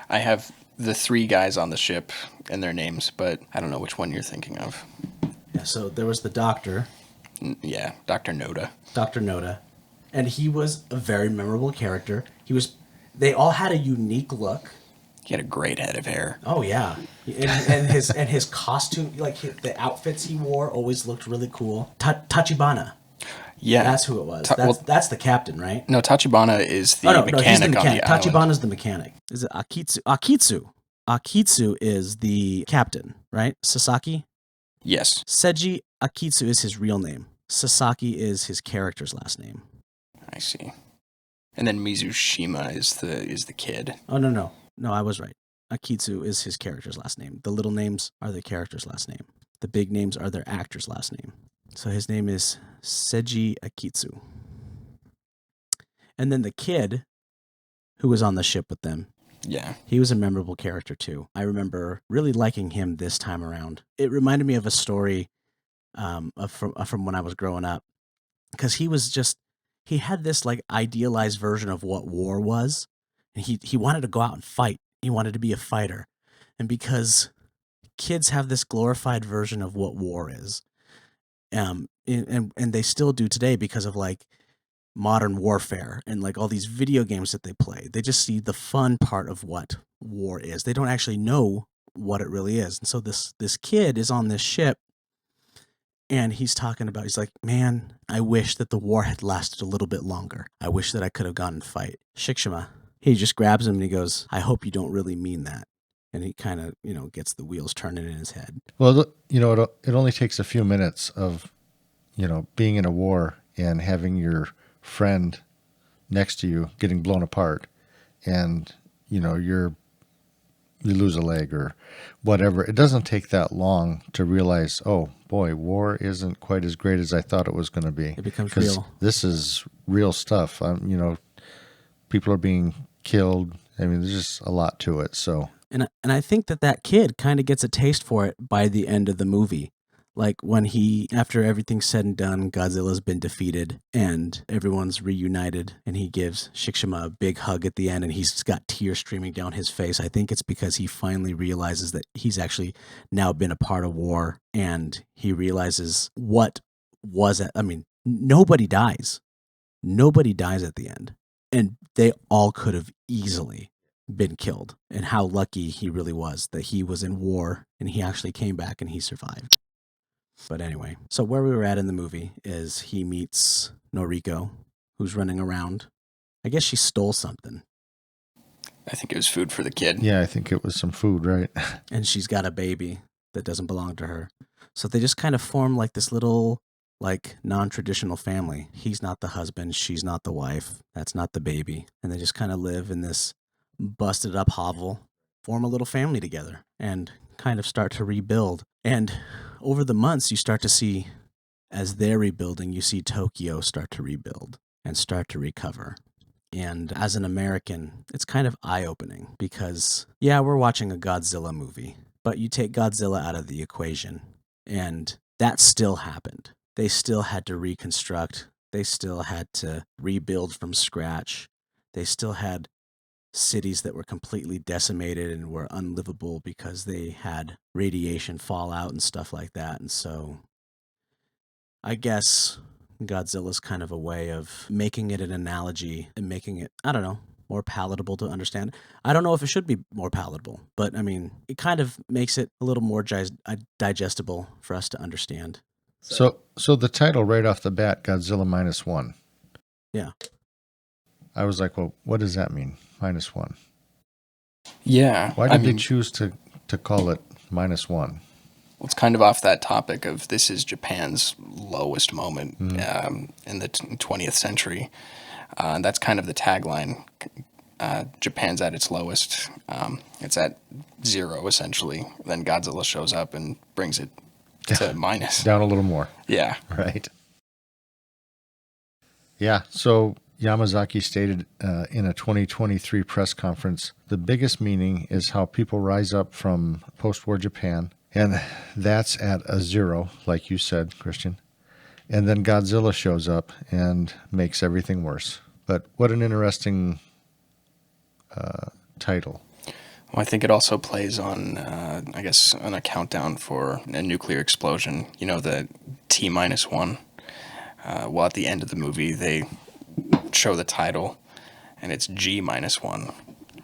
I have the 3 guys on the ship and their names, but I don't know which one you're thinking of. Yeah, so there was the doctor. Yeah, Dr. Noda. Dr. Noda. And he was a very memorable character. They all had a unique look. He had a great head of hair. Oh yeah, and his costume, like the outfits he wore, always looked really cool. Tachibana. Yeah, that's who it was. That's the captain, right? No, Tachibana is the mechanic, he's the mechanic on the island. Tachibana's the mechanic. Is it Akitsu? Akitsu is the captain, right? Sasaki. Yes. Seiji Akitsu is his real name. Sasaki is his character's last name. I see. And then Mizushima is the kid. Oh no, I was right. Akitsu is his character's last name. The little names are the character's last name. The big names are their actor's last name. So his name is Seiji Akitsu. And then the kid who was on the ship with them. Yeah. He was a memorable character too. I remember really liking him this time around. It reminded me of a story from when I was growing up. Because he had this like idealized version of what war was. And he wanted to go out and fight. He wanted to be a fighter. And because kids have this glorified version of what war is, and they still do today because of like modern warfare and like all these video games that they play. They just see the fun part of what war is. They don't actually know what it really is. And so this kid is on this ship and he's like, man, I wish that the war had lasted a little bit longer. I wish that I could have gone and fight. Shikishima, he just grabs him and he goes, I hope you don't really mean that. And he kind of, gets the wheels turning in his head. Well, it only takes a few minutes of, being in a war and having your friend next to you getting blown apart and, you lose a leg or whatever. It doesn't take that long to realize, oh boy, war isn't quite as great as I thought it was going to be. It becomes real. This is real stuff. People are being killed. I mean, there's just a lot to it. So. And I think that kid kind of gets a taste for it by the end of the movie. Like when after everything's said and done, Godzilla's been defeated and everyone's reunited and he gives Shikishima a big hug at the end and he's got tears streaming down his face. I think it's because he finally realizes that he's actually now been a part of war and he realizes what was it. I mean, nobody dies. Nobody dies at the end. And they all could have easily been killed, and how lucky he really was that he was in war and he actually came back and he survived. But anyway, so where we were at in the movie is he meets Noriko, who's running around. I guess she stole something. I think it was food for the kid. Yeah, I think it was some food, right? And she's got a baby that doesn't belong to her. So they just kind of form like this little like non-traditional family. He's not the husband, she's not the wife, that's not the baby. And they just kind of live in this busted up hovel, form a little family together and kind of start to rebuild. And over the months you start to see, as they're rebuilding, you see Tokyo start to rebuild and start to recover. And as an American, it's kind of eye-opening because, yeah, we're watching a Godzilla movie, but you take Godzilla out of the equation and that still happened. They still had to reconstruct. They still had to rebuild from scratch. They still had cities that were completely decimated and were unlivable because they had radiation fallout and stuff like that. And so I guess Godzilla's kind of a way of making it an analogy and making it, I don't know, more palatable to understand. I don't know if it should be more palatable, but I mean, it kind of makes it a little more digestible for us to understand. So the title right off the bat, Godzilla -1. Yeah. I was like, well, what does that mean? -1. Yeah. Why did they choose to call it -1? Well, it's kind of off that topic of this is Japan's lowest moment in the 20th century. And that's kind of the tagline. Japan's at its lowest. It's at 0, essentially. Then Godzilla shows up and brings it to minus. Down a little more. Yeah. Right. Yeah, so Yamazaki stated in a 2023 press conference, the biggest meaning is how people rise up from post-war Japan, and that's at a zero, like you said, Christian. And then Godzilla shows up and makes everything worse. But what an interesting title. Well, I think it also plays on, I guess, on a countdown for a nuclear explosion. You know, the T-1. Well, at the end of the movie, they show the title, and it's G-1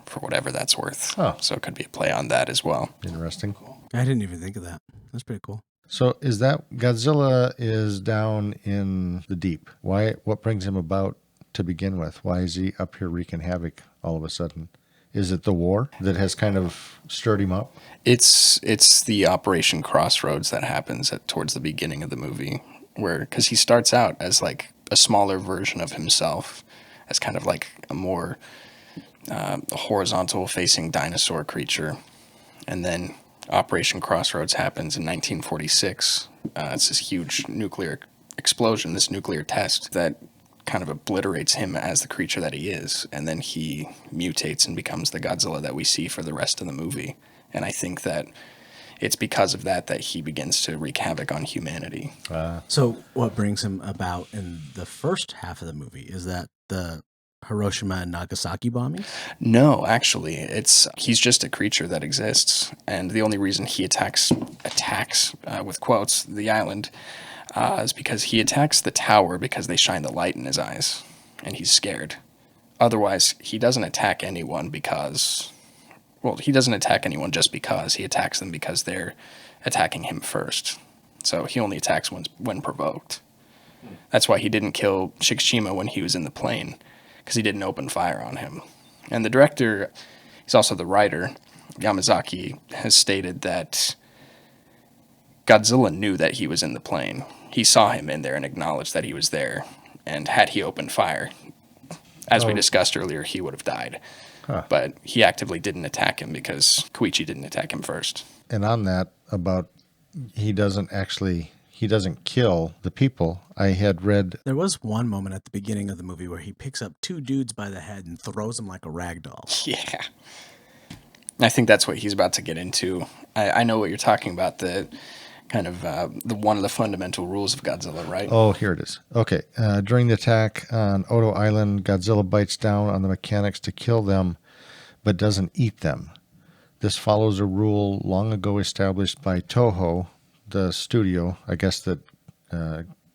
for whatever that's worth. Oh. So it could be a play on that as well. Interesting. I didn't even think of that. That's pretty cool. So is that Godzilla is down in the deep? Why? What brings him about to begin with? Why is he up here wreaking havoc all of a sudden? Is it the war that has kind of stirred him up? It's the Operation Crossroads that happens towards the beginning of the movie, where because he starts out as like a smaller version of himself, as kind of like a more horizontal facing dinosaur creature, and then Operation Crossroads happens in 1946. It's this huge nuclear explosion, this nuclear test that kind of obliterates him as the creature that he is, and then he mutates and becomes the Godzilla that we see for the rest of the movie. And I think that it's because of that he begins to wreak havoc on humanity. So what brings him about in the first half of the movie? Is that the Hiroshima and Nagasaki bombing? No, actually, he's just a creature that exists, and the only reason he attacks with quotes the island is because he attacks the tower because they shine the light in his eyes, and he's scared. Otherwise, he doesn't attack anyone because, well, he doesn't attack anyone just because. He attacks them because they're attacking him first. So he only attacks when provoked. That's why he didn't kill Shikishima when he was in the plane, because he didn't open fire on him. And the director, he's also the writer, Yamazaki, has stated that Godzilla knew that he was in the plane. He saw him in there and acknowledged that he was there. And had he opened fire, as we discussed earlier, he would have died. Huh. But he actively didn't attack him because Koichi didn't attack him first. And on that, about he doesn't kill the people. I had read There was one moment at the beginning of the movie where he picks up two dudes by the head and throws them like a rag doll. Yeah. I think that's what he's about to get into. I know what you're talking about, the kind of one of the fundamental rules of Godzilla, right? Oh, here it is. Okay. During the attack on Odo Island, Godzilla bites down on the mechanics to kill them, but doesn't eat them. This follows a rule long ago established by Toho, the studio, I guess, that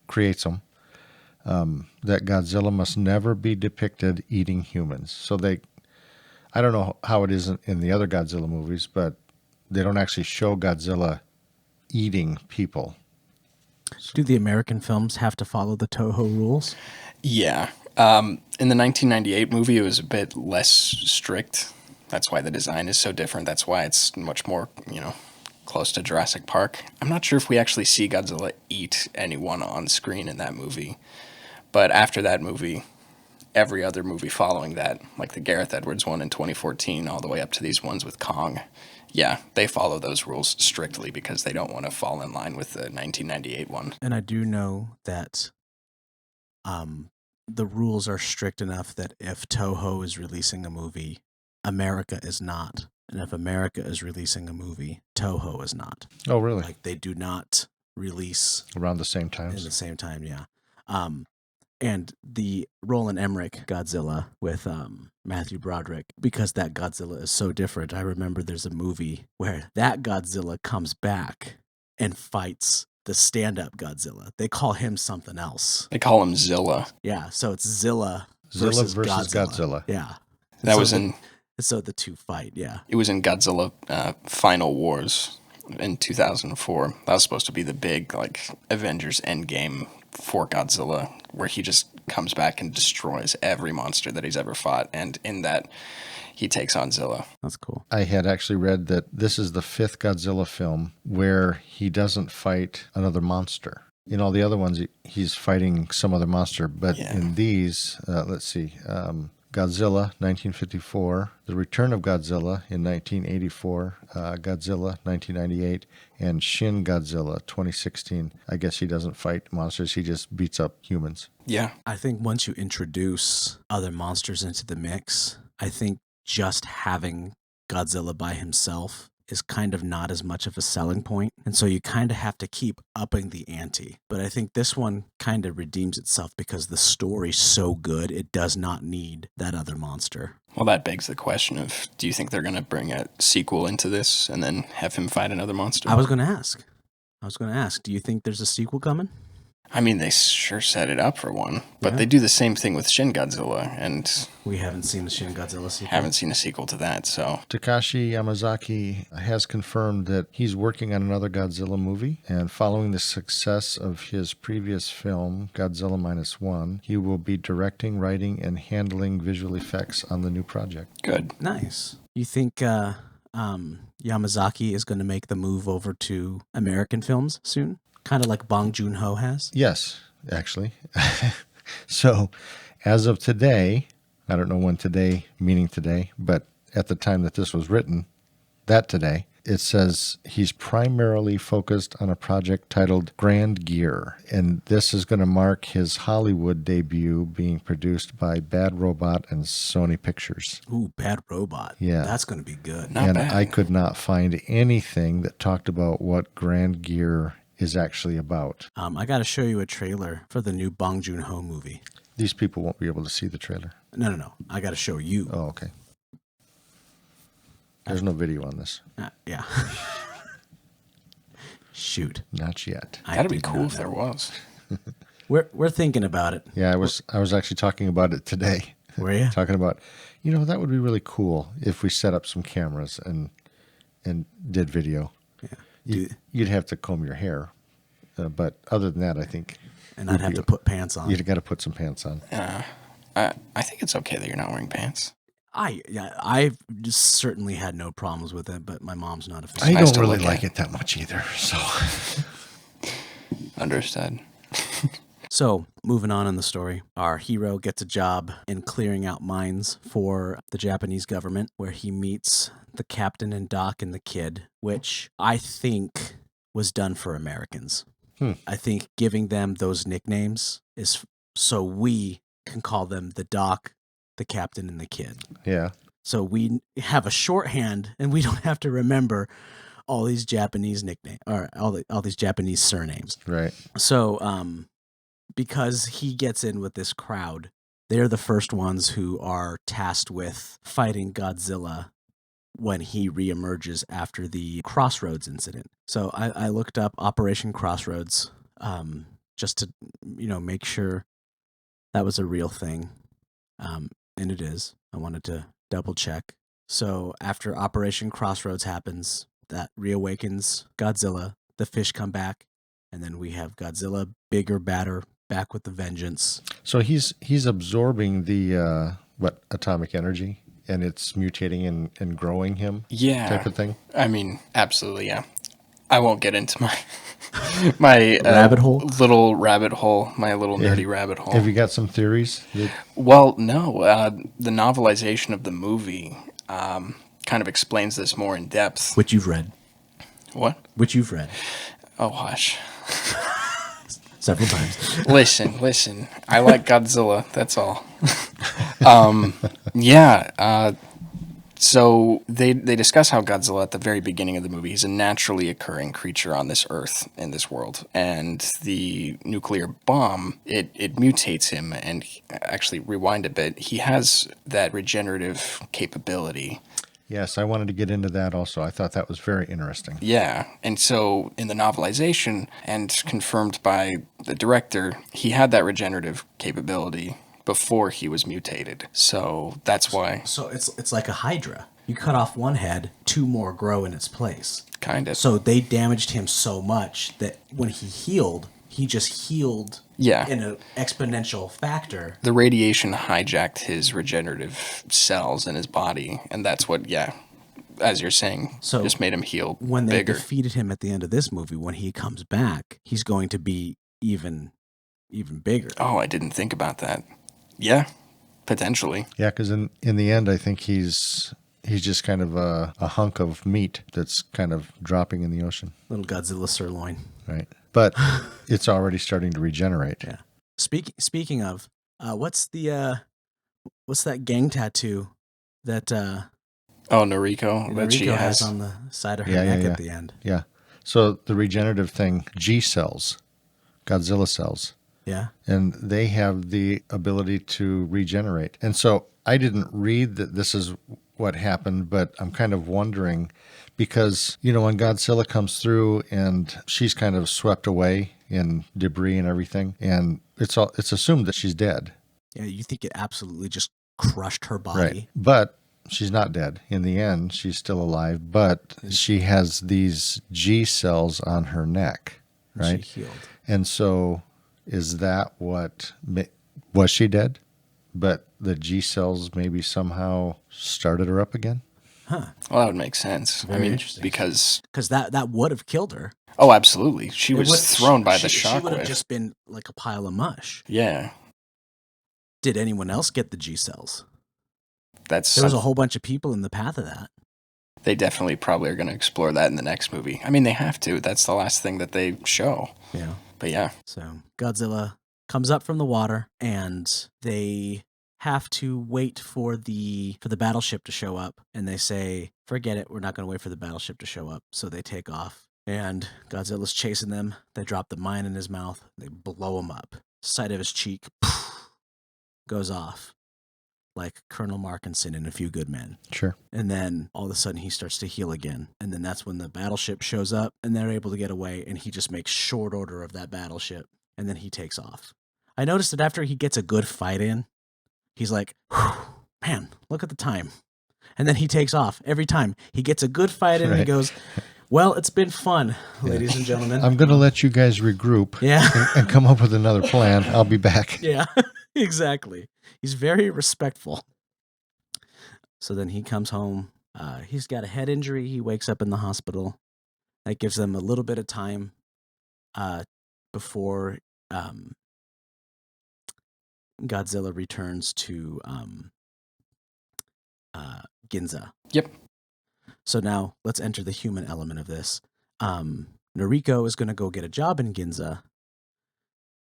creates them, that Godzilla must never be depicted eating humans. So I don't know how it is in the other Godzilla movies, but they don't actually show Godzilla eating people. Do the American films have to follow the Toho rules? Yeah. In the 1998 movie, it was a bit less strict. That's why the design is so different. That's why it's much more, close to Jurassic Park. I'm not sure if we actually see Godzilla eat anyone on screen in that movie. But after that movie, every other movie following that, like the Gareth Edwards one in 2014, all the way up to these ones with Kong, yeah, they follow those rules strictly because they don't want to fall in line with the 1998 one. And I do know that the rules are strict enough that if Toho is releasing a movie, America is not. And if America is releasing a movie, Toho is not. Oh, really? Like they do not release Around the same times? in the same time, yeah. And the Roland Emmerich Godzilla with Matthew Broderick, because that Godzilla is so different, I remember there's a movie where that Godzilla comes back and fights the stand-up Godzilla. They call him something else. They call him Zilla. Yeah, so it's Zilla versus Godzilla. Yeah. That so was in... So the two fight, yeah. It was in Godzilla Final Wars in 2004. That was supposed to be the big, Avengers Endgame for Godzilla, where he just comes back and destroys every monster that he's ever fought. And in that, he takes on Zilla. That's cool. I had actually read that this is the 5th Godzilla film where he doesn't fight another monster. In all the other ones, he's fighting some other monster. But in these, let's see, Godzilla, 1954, The Return of Godzilla in 1984, Godzilla, 1998, and Shin Godzilla, 2016. I guess he doesn't fight monsters, he just beats up humans. Yeah. I think once you introduce other monsters into the mix, I think just having Godzilla by himself is kind of not as much of a selling point. And so you kind of have to keep upping the ante. But I think this one kind of redeems itself because the story's so good, it does not need that other monster. Well, that begs the question of, do you think they're going to bring a sequel into this and then have him fight another monster? I was going to ask, do you think there's a sequel coming? I mean, they sure set it up for one, but Yeah. they do the same thing with Shin Godzilla, and We haven't seen the Shin Godzilla sequel. haven't seen a sequel to that, so... Takashi Yamazaki has confirmed that he's working on another Godzilla movie, and following the success of his previous film, Godzilla Minus One, he will be directing, writing, and handling visual effects on the new project. Good. Nice. You think Yamazaki is going to make the move over to American films soon? Kind of like Bong Joon-ho has? Yes, actually. So, as of today, I don't know when today, meaning today, but at the time that this was written, that today, it says he's primarily focused on a project titled Grand Gear, and this is going to mark his Hollywood debut being produced by Bad Robot and Sony Pictures. Ooh, Bad Robot. Yeah. That's going to be good. Not and bad. I could not find anything that talked about what Grand Gear is actually about. I got to show you a trailer for the new Bong Joon-ho movie. These people won't be able to see the trailer. No. I got to show you. Oh, okay. There's no video on this. Yeah. Shoot. Not yet. I That'd be did cool not if there know. was. We're thinking about it. Yeah, I was actually talking about it today. Were you? Talking about, that would be really cool if we set up some cameras and did video. Yeah. You'd have to comb your hair, but other than that, I think. And I'd have to put pants on. You'd got to put some pants on. I think it's okay that you're not wearing pants. I've just certainly had no problems with it, but my mom's not a I fan. nice don't to really look like at. it that much either. So Understood. So, moving on in the story, our hero gets a job in clearing out mines for the Japanese government, where he meets the captain and Doc and the kid, which I think was done for Americans. I think giving them those nicknames is so we can call them the Doc, the captain, and the kid. yeah, So we have a shorthand, and we don't have to remember all these Japanese nicknames or all these Japanese surnames. right. So, because he gets in with this crowd, they're the first ones who are tasked with fighting Godzilla when he reemerges after the Crossroads incident. So I looked up Operation Crossroads just to make sure that was a real thing, and it is. I wanted to double check. So after Operation Crossroads happens, that reawakens Godzilla. The fish come back, and then we have Godzilla, bigger, badder, back with the vengeance. So he's absorbing the atomic energy, and it's mutating and growing him. Yeah. Type of thing. I mean, absolutely, yeah. I won't get into my Rabbit hole? little rabbit hole, my little nerdy rabbit hole. Have you got some theories? Well, no. The novelization of the movie kind of explains this more in depth. Which you've read. What? Which you've read. Oh, hush. Several times. Listen. I like Godzilla. That's all. So they discuss how Godzilla at the very beginning of the movie, he's a naturally occurring creature on this earth, in this world. And the nuclear bomb, it mutates him. And actually, rewind a bit, he has that regenerative capability. Yes, I wanted to get into that also. I thought that was very interesting. Yeah, and so in the novelization, and confirmed by the director, he had that regenerative capability before he was mutated. So that's why. So it's like a Hydra. You cut off one head, two more grow in its place. Kind of. So they damaged him so much that when he healed, he just healed Yeah. in an exponential factor. The radiation hijacked his regenerative cells in his body, and that's what, as you're saying, So just made him heal When they bigger. defeated him at the end of this movie, when he comes back, he's going to be even bigger. Oh, I didn't think about that. Yeah, Potentially. Yeah, because in the end, I think he's just kind of a hunk of meat that's kind of dropping in the ocean. Little Godzilla sirloin. Right. But it's already starting to regenerate. Yeah. Speaking of, what's that gang tattoo that Noriko that she Noriko has. has on the side of her Yeah, neck yeah. at the end? Yeah. So the regenerative thing, G cells, Godzilla cells, Yeah. and they have the ability to regenerate. And so I didn't read that this is what happened, but I'm kind of wondering because, when Godzilla comes through and she's kind of swept away in debris and everything, and it's assumed that she's dead. Yeah, you think it absolutely just crushed her body. Right. But she's not dead. In the end, she's still alive, but she has these G cells on her neck, right? She healed. And so is that was she dead? But the G cells maybe somehow started her up again? Huh. Well, that would make sense. Very interesting. Because that would have killed her. Oh, absolutely. She was thrown by the She would have shockwave. just been like a pile of mush. Yeah. Did anyone else get the G cells? There was a whole bunch of people in the path of that. They definitely probably are going to explore that in the next movie. I mean, they have to. That's the last thing that they show. Yeah. But yeah. So Godzilla comes up from the water, and they have to wait for the battleship to show up. And they say, "Forget it. We're not going to wait for the battleship to show up." So they take off, and Godzilla's chasing them. They drop the mine in his mouth. They blow him up. Side of his cheek goes off. Like Colonel Markinson in A Few Good Men. Sure. And then all of a sudden he starts to heal again. And then that's when the battleship shows up and they're able to get away, and he just makes short order of that battleship, and then he takes off. I noticed that after he gets a good fight in, he's like, man, look at the time. And then he takes off every time. He gets a good fight in, and he goes, well, it's been fun, ladies and gentlemen. I'm going to let you guys regroup and come up with another plan. I'll be back. Yeah, exactly. He's very respectful. So then he comes home. He's got a head injury. He wakes up in the hospital. That gives them a little bit of time before Godzilla returns to Ginza. Yep. So now let's enter the human element of this. Noriko is going to go get a job in Ginza.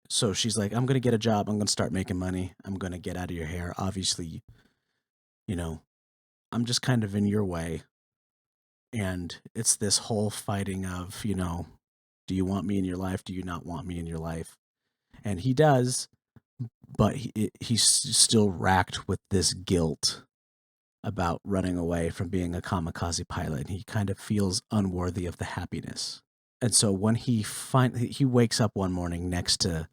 So she's like, I'm going to get a job. I'm going to start making money. I'm going to get out of your hair. Obviously, I'm just kind of in your way. And it's this whole fighting of, do you want me in your life? Do you not want me in your life? And he does, but he's still racked with this guilt about running away from being a kamikaze pilot. And he kind of feels unworthy of the happiness. And so when he wakes up one morning next to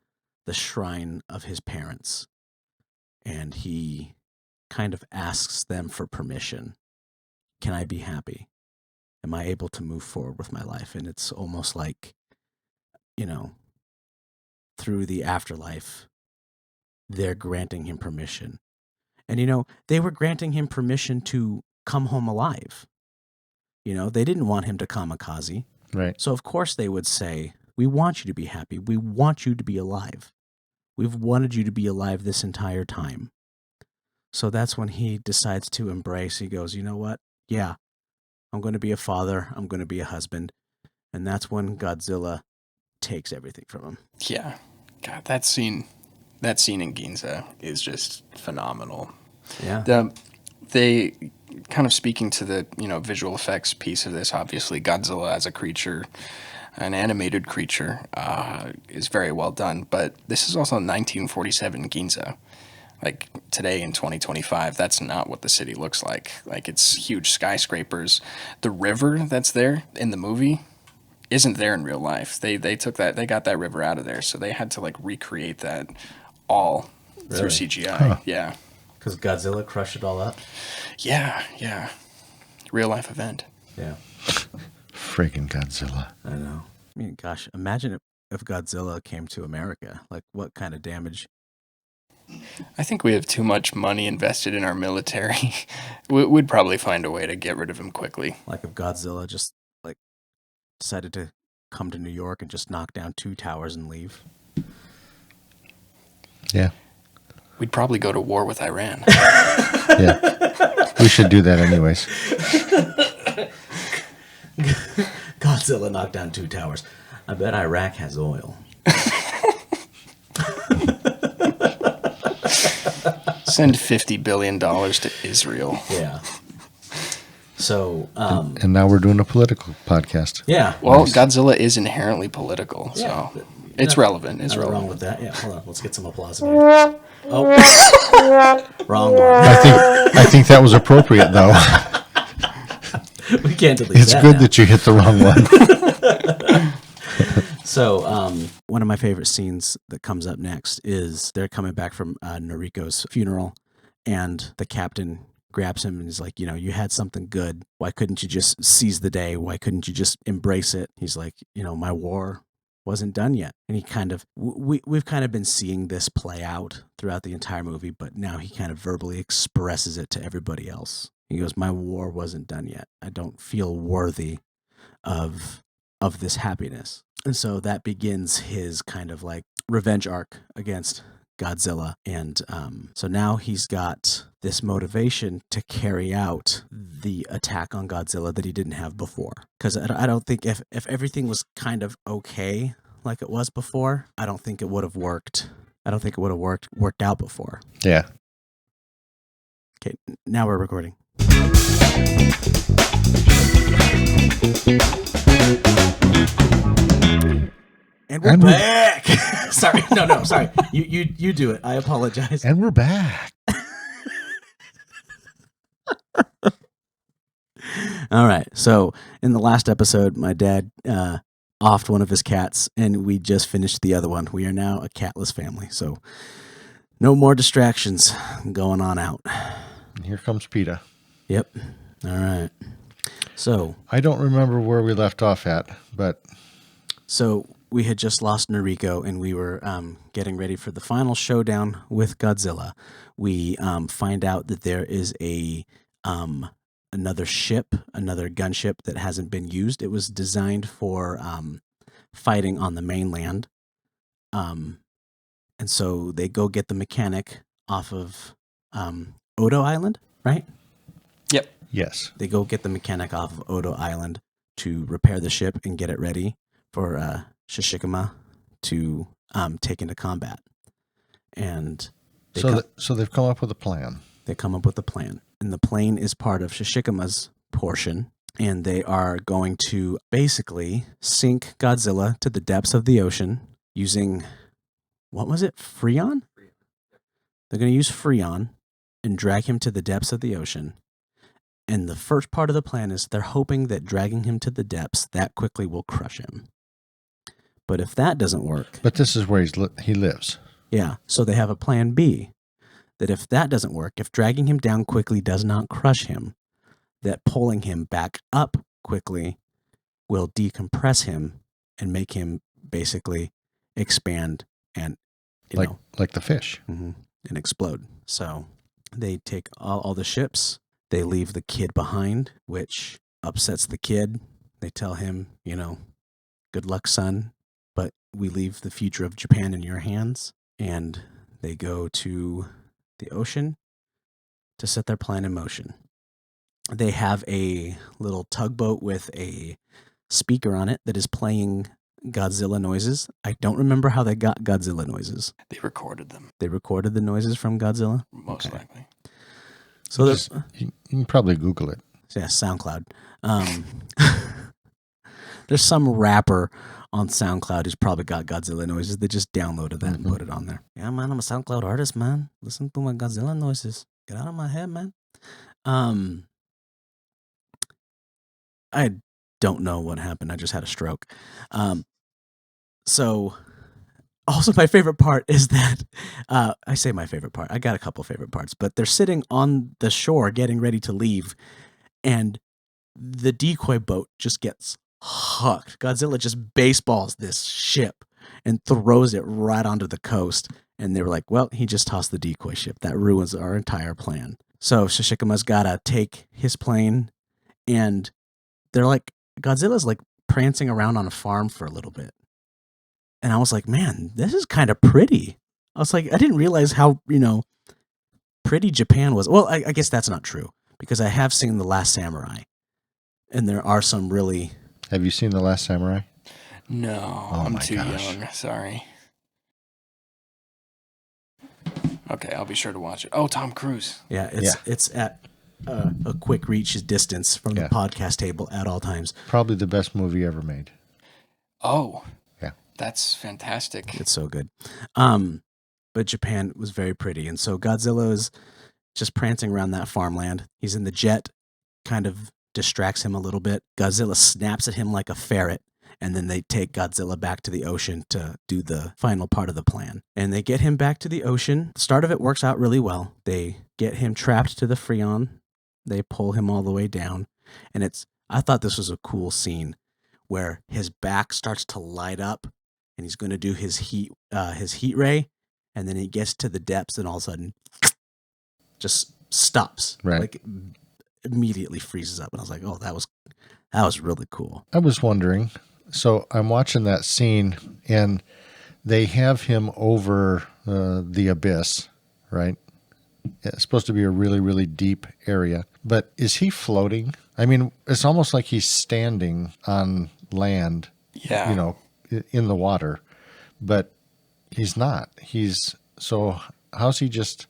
the shrine of his parents, and he kind of asks them for permission. Can I be happy? Am I able to move forward with my life? And it's almost like, through the afterlife, they're granting him permission. And, they were granting him permission to come home alive. They didn't want him to kamikaze. Right. So, of course, they would say, we want you to be happy. We want you to be alive. We've wanted you to be alive this entire time. So that's when he decides to embrace. He goes, you know what? Yeah, I'm going to be a father. I'm going to be a husband. And that's when Godzilla takes everything from him. Yeah. God, that scene in Ginza is just phenomenal. Yeah. They kind of speaking to the, visual effects piece of this, obviously Godzilla as a creature, an animated creature, is very well done. But this is also 1947 Ginza. Like today in 2025, that's not what the city looks like. Like it's huge skyscrapers. The river that's there in the movie isn't there in real life. They got that river out of there, so they had to like recreate that all through CGI. Huh. Yeah. Because Godzilla crushed it all up? Yeah. Real life event. Yeah. Friggin' Godzilla. I know. I mean, gosh, imagine if Godzilla came to America. Like, what kind of damage? I think we have too much money invested in our military. We'd probably find a way to get rid of him quickly. Like if Godzilla just decided to come to New York and just knock down 2 towers and leave. Yeah. We'd probably go to war with Iran. Yeah. We should do that anyways. Godzilla knocked down 2 towers. I bet Iraq has oil. Send $50 billion to Israel. Yeah. So, And now we're doing a political podcast. yeah. Well, Nice. Godzilla is inherently political, Yeah. so it's relevant. It's Nothing wrong relevant. with that. Yeah, hold on. Let's get some applause in here. Oh, wrong one. I think that was appropriate, though. We can't delete It's that good now. that you hit the wrong one. So, one of my favorite scenes that comes up next is they're coming back from Noriko's funeral, and the captain grabs him and is like, you had something good. Why couldn't you just seize the day? Why couldn't you just embrace it? He's like, my war wasn't done yet. And he kind of, we've kind of been seeing this play out throughout the entire movie, but now he kind of verbally expresses it to everybody else. He goes, my war wasn't done yet. I don't feel worthy of this happiness. And so that begins his kind of like revenge arc against Godzilla. And so now he's got this motivation to carry out the attack on Godzilla that he didn't have before. Because I don't think if everything was kind of okay like it was before, I don't think it would have worked. I don't think it would have worked out before. Yeah. Okay, now we're recording. And we're back. Sorry. No, sorry. You do it. I apologize. And we're back. All right. So in the last episode, my dad offed one of his cats, and we just finished the other one. We are now a catless family. So no more distractions going on out. And here comes PETA. Yep. All right. So I don't remember where we left off at, but So we had just lost Noriko, and we were getting ready for the final showdown with Godzilla. We find out that there is another ship, another gunship that hasn't been used. It was designed for fighting on the mainland. And so they go get the mechanic off of Odo Island, right? Yep. yes. They go get the mechanic off of Odo Island to repair the ship and get it ready for Shishikama to take into combat. And So they've come up with a plan. they come up with a plan. And the plane is part of Shishikama's portion. And they are going to basically sink Godzilla to the depths of the ocean using, what was it? Freon? They're going to use Freon and drag him to the depths of the ocean. And the first part of the plan is they're hoping that dragging him to the depths that quickly will crush him. But if that doesn't work, But this is where he lives. yeah, so they have a plan B, that if that doesn't work, if dragging him down quickly does not crush him, that pulling him back up quickly will decompress him and make him basically expand and, Like the fish. and explode. So they take all the ships. They leave the kid behind, which upsets the kid. They tell him, good luck, son, but we leave the future of Japan in your hands. And they go to the ocean to set their plan in motion. They have a little tugboat with a speaker on it that is playing Godzilla noises. I don't remember how they got Godzilla noises. They recorded them, They recorded the noises from Godzilla. most Okay. likely. So there's You can probably Google it. yeah, SoundCloud. There's some rapper on SoundCloud who's probably got Godzilla noises. They just downloaded that and put it on there. Yeah, man, I'm a SoundCloud artist, man. Listen to my Godzilla noises. Get out of my head, man. I don't know what happened. I just had a stroke. So also my favorite part is that I say my favorite part. I got a couple favorite parts, but they're sitting on the shore getting ready to leave, and the decoy boat just gets hooked. Godzilla just baseballs this ship and throws it right onto the coast. And they were like, well, he just tossed the decoy ship. That ruins our entire plan. So Shishikama's got to take his plane, and they're like, Godzilla's like prancing around on a farm for a little bit. And I was like, man, this is kind of pretty. I was like, I didn't realize how, pretty Japan was. Well, I guess that's not true because I have seen The Last Samurai, and there are some really. Have you seen The Last Samurai? No, Oh I'm my too gosh. young. Sorry. Okay, I'll be sure to watch it. Oh, Tom Cruise. Yeah, it's at a quick reach distance from the Yeah. podcast table at all times. Probably the best movie ever made. Oh, Yeah. that's fantastic. It's so good. But Japan was very pretty, and so Godzilla is just prancing around that farmland. He's in the jet, kind of distracts him a little bit. Godzilla snaps at him like a ferret, and then they take Godzilla back to the ocean to do the final part of the plan. And they get him back to the ocean. The start of it works out really well. They get him trapped to the Freon. They pull him all the way down. And I thought this was a cool scene where his back starts to light up and he's going to do his heat ray. And then he gets to the depths and all of a sudden just stops. Right. Like immediately freezes up. And I was like, oh, that was really cool. I was wondering, so I'm watching that scene and they have him over the abyss, right? It's supposed to be a really, really deep area. But is he floating? I mean, it's almost like he's standing on land, Yeah. In the water, but he's not. So how's he just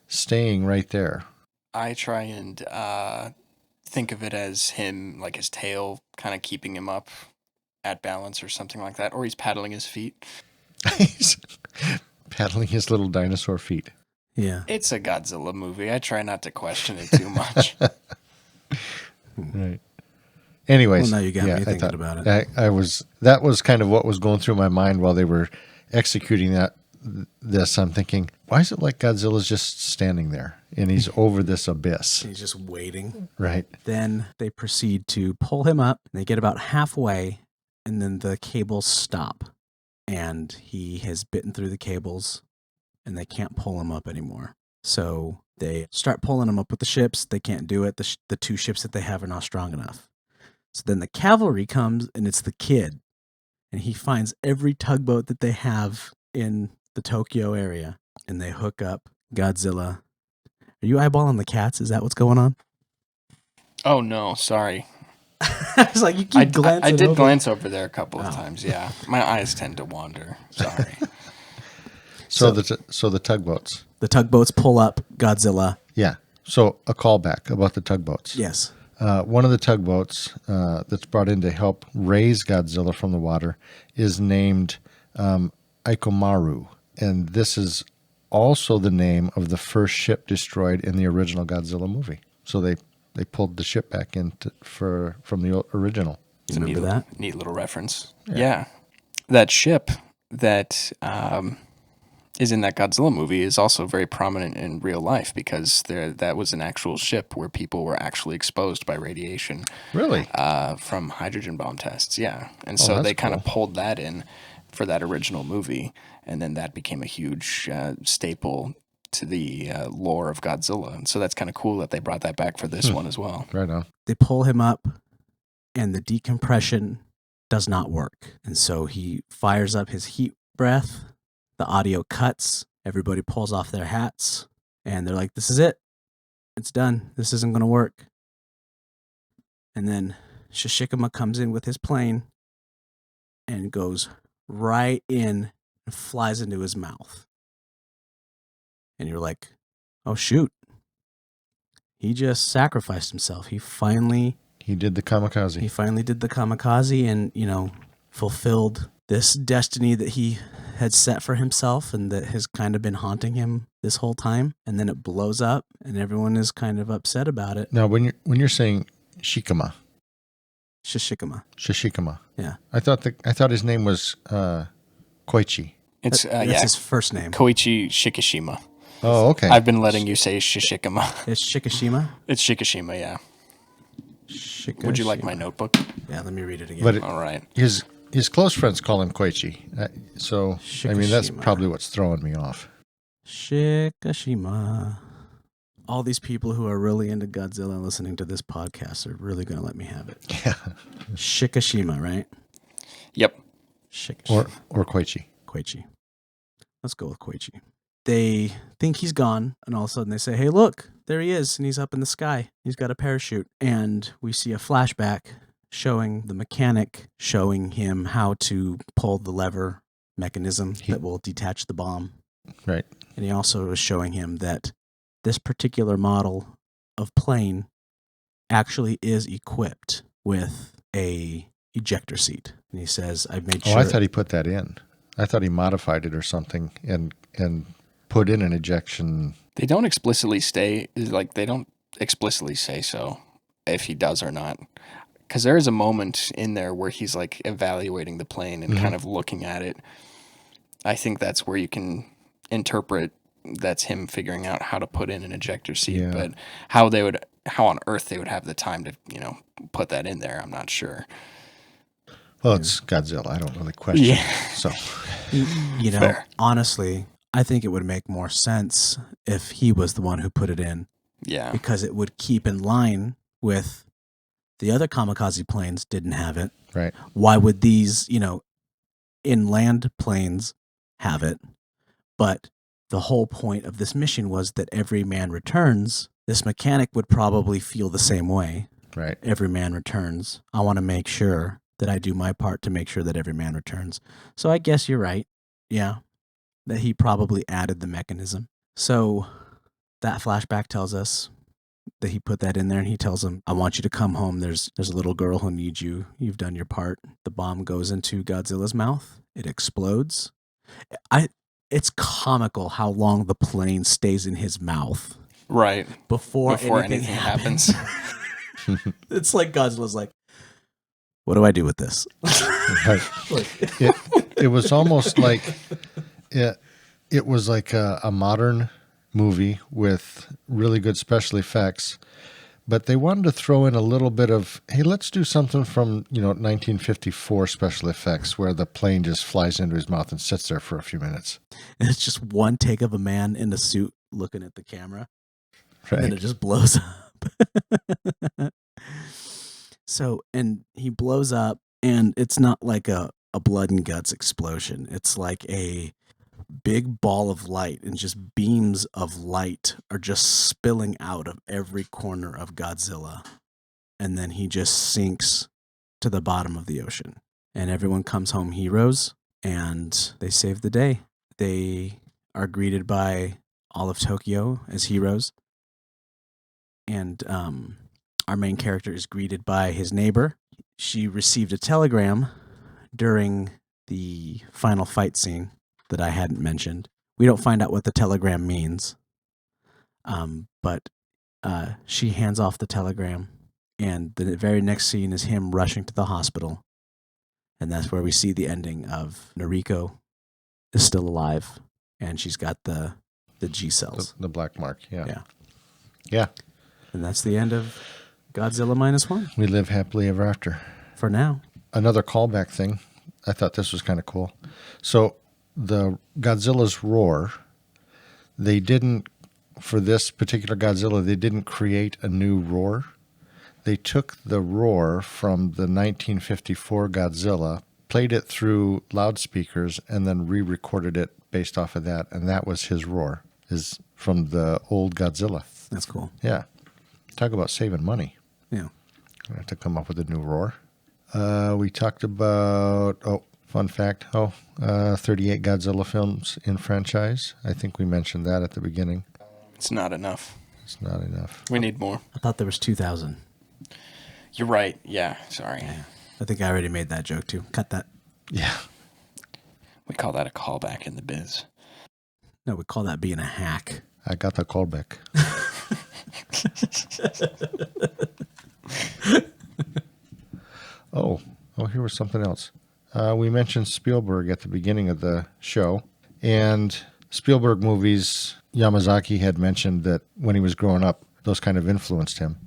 staying right there? I try and think of it as him, like his tail kind of keeping him up at balance or something like that. Or he's paddling his feet. He's paddling his little dinosaur feet. Yeah. It's a Godzilla movie. I try not to question it too much. Right. Anyways, Well, now you got me thinking about it. That was kind of what was going through my mind while they were executing this. I'm thinking, why is it like Godzilla's just standing there and he's over this abyss? He's just waiting. Right. Then they proceed to pull him up. They get about halfway, and then the cables stop. And he has bitten through the cables, and they can't pull him up anymore. So they start pulling him up with the ships. They can't do it. The two ships that they have are not strong enough. So then the cavalry comes, and it's the kid. And he finds every tugboat that they have in the Tokyo area, and they hook up Godzilla. Are you eyeballing the cats? Is that what's going on? Oh, no. Sorry. I was like, you keep glancing I did over. glance over there a couple of times, yeah. My eyes tend to wander. Sorry. So the tugboats. The tugboats pull up Godzilla. Yeah. So a callback about the tugboats. Yes. One of the tugboats that's brought in to help raise Godzilla from the water is named Ikomaru. And this is also the name of the first ship destroyed in the original Godzilla movie. So they pulled the ship back from the original. It's Remember that? Neat little reference. Yeah. That ship that is in that Godzilla movie is also very prominent in real life because that was an actual ship where people were actually exposed by radiation. Really? From hydrogen bomb tests, yeah. And Oh, so that's they kind of cool. pulled that in for that original movie, and then that became a huge staple to the lore of Godzilla. And so that's kind of cool that they brought that back for this one as well. Right on. They pull him up, and the decompression does not work. And so he fires up his heat breath. The audio cuts. Everybody pulls off their hats, and they're like, this is it. It's done. This isn't going to work. And then Shishikama comes in with his plane and goes right in and flies into his mouth. And you're like, oh, shoot. He just sacrificed himself. He finally did the kamikaze. did the kamikaze and, fulfilled this destiny that he had set for himself and that has kind of been haunting him this whole time. And then it blows up and everyone is kind of upset about it. Now, when you're saying Shishikama, Shishikama. Yeah. I thought his name was Koichi. It's That's his first name. Koichi Shikishima. Oh, okay. I've been letting you say Shishikama. It's Shikishima. It's Shikishima, yeah. Shikishima. Would you like my notebook? Yeah, let me read it again. But All right. his close friends call him Koichi. So I mean that's Shikishima. probably what's throwing me off. Shikishima. All these people who are really into Godzilla listening to this podcast are really going to let me have it. Yeah. Shikishima, right? Yep. Shikishima. Or Koichi. Koichi. Let's go with Koichi. They think he's gone, and all of a sudden they say, hey, look, there he is, and he's up in the sky. He's got a parachute. And we see a flashback showing the mechanic, showing him how to pull the lever mechanism that will detach the bomb. Right. And he also is showing him that this particular model of plane actually is equipped with a ejector seat. And he says, I've made sure. Oh, I thought he put that in. I thought he modified it or something and put in an ejection. They don't explicitly say so if he does or not. Because there is a moment in there where he's like evaluating the plane and kind of looking at it. I think that's where you can interpret that's him figuring out how to put in an ejector seat. Yeah. But how on earth they would have the time to, put that in there, I'm not sure. Well, it's Godzilla. I don't really question. Yeah. So, Fair. Honestly, I think it would make more sense if he was the one who put it in. Yeah. Because it would keep in line with the other kamikaze planes didn't have it. right. Why would these, inland planes have it? But the whole point of this mission was that every man returns. This mechanic would probably feel the same way. Right. Every man returns. I want to make sure that I do my part to make sure that every man returns. So I guess you're right. Yeah. That he probably added the mechanism. So that flashback tells us that he put that in there, and he tells him, I want you to come home. There's a little girl who needs you. You've done your part. The bomb goes into Godzilla's mouth. It explodes. It's comical how long the plane stays in his mouth. Right. Before anything happens. It's like Godzilla's like, what do I do with this? Right. It was almost like it was like a modern movie with really good special effects, but they wanted to throw in a little bit of, hey, let's do something from 1954 special effects where the plane just flies into his mouth and sits there for a few minutes. And it's just one take of a man in a suit looking at the camera, Right. and then it just blows up. So, and he blows up, and it's not like a blood and guts explosion. It's like a big ball of light, and just beams of light are just spilling out of every corner of Godzilla. And then he just sinks to the bottom of the ocean. And everyone comes home heroes, and they save the day. They are greeted by all of Tokyo as heroes. And our main character is greeted by his neighbor. She received a telegram during the final fight scene that I hadn't mentioned. We don't find out what the telegram means, but she hands off the telegram, and the very next scene is him rushing to the hospital, and that's where we see the ending of Noriko is still alive, and she's got the G cells. The black mark, yeah. Yeah. And that's the end of Godzilla -1. We live happily ever after. For now. Another callback thing. I thought this was kind of cool. So the Godzilla's roar, they didn't, for this particular Godzilla, they didn't create a new roar. They took the roar from the 1954 Godzilla, played it through loudspeakers, and then re-recorded it based off of that. And that was his roar, is from the old Godzilla. That's cool. Yeah. Talk about saving money. Yeah. I have to come up with a new roar. We talked about, fun fact, 38 Godzilla films in franchise. I think we mentioned that at the beginning. It's not enough. It's not enough. We need more. I thought there was 2,000. You're right. Yeah. Sorry. Yeah. I think I already made that joke too. Cut that. Yeah. We call that a callback in the biz. No, we call that being a hack. I got the callback. Here was something else. We mentioned Spielberg at the beginning of the show, and Spielberg movies, Yamazaki had mentioned that when he was growing up, those kind of influenced him.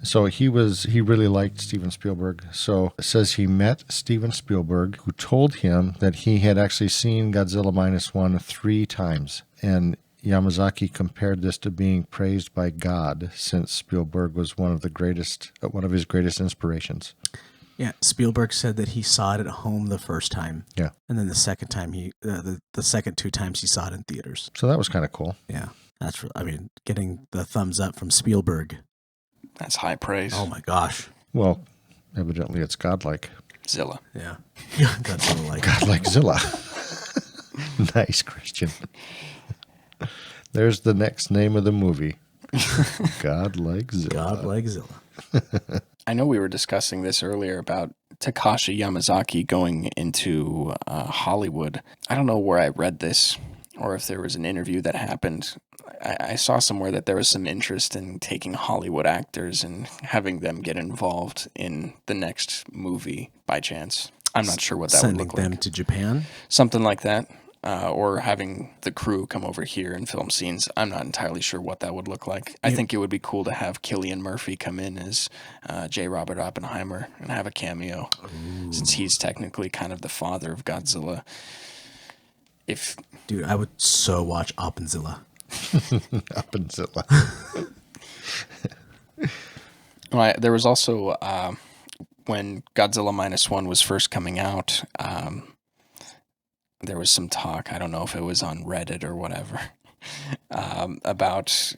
So he really liked Steven Spielberg. So it says he met Steven Spielberg, who told him that he had actually seen Godzilla -1 3 times. And Yamazaki compared this to being praised by God, since Spielberg was one of his greatest inspirations. Yeah, Spielberg said that he saw it at home the first time. Yeah. And then the second time the second 2 times he saw it in theaters. So that was kind of cool. Yeah. Getting the thumbs up from Spielberg. That's high praise. Oh my gosh. Well, evidently it's godlike. Zilla. Yeah. Godzilla like. Godlike Zilla. Nice, Christian. There's the next name of the movie. Godlike Zilla. Godlike Zilla. I know we were discussing this earlier about Takashi Yamazaki going into Hollywood. I don't know where I read this or if there was an interview that happened. I saw somewhere that there was some interest in taking Hollywood actors and having them get involved in the next movie by chance. I'm not sure what that would look like. Sending them to Japan? Something like that. Or having the crew come over here and film scenes. I'm not entirely sure what that would look like. I think it would be cool to have Cillian Murphy come in as J. Robert Oppenheimer and have a cameo, since he's technically kind of the father of Godzilla. Dude, I would so watch Oppenzilla. Oppenzilla. Well, there was also, when Godzilla -1 was first coming out, there was some talk, I don't know if it was on Reddit or whatever, about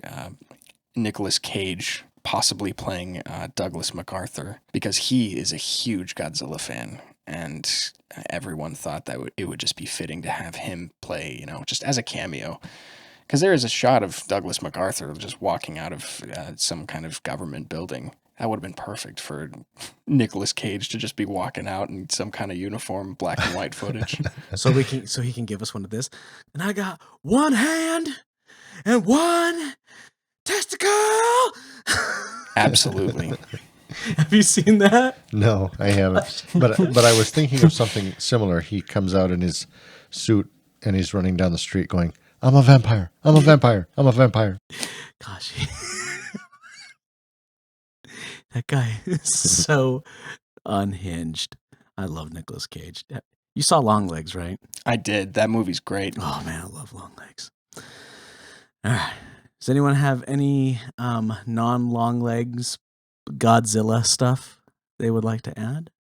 Nicolas Cage possibly playing Douglas MacArthur, because he is a huge Godzilla fan, and everyone thought that it would just be fitting to have him play, just as a cameo. Because there is a shot of Douglas MacArthur just walking out of some kind of government building. That would have been perfect for Nicolas Cage to just be walking out in some kind of uniform, black and white footage. So he can give us one of this. And I got one hand and one testicle. Absolutely. Have you seen that? No, I haven't. But I was thinking of something similar. He comes out in his suit and he's running down the street going, "I'm a vampire. I'm a vampire. I'm a vampire." Gosh. That guy is so unhinged. I love Nicolas Cage. You saw Long Legs, right? I did. That movie's great. Oh, man, I love Long Legs. All right. Does anyone have any non-Long Legs Godzilla stuff they would like to add?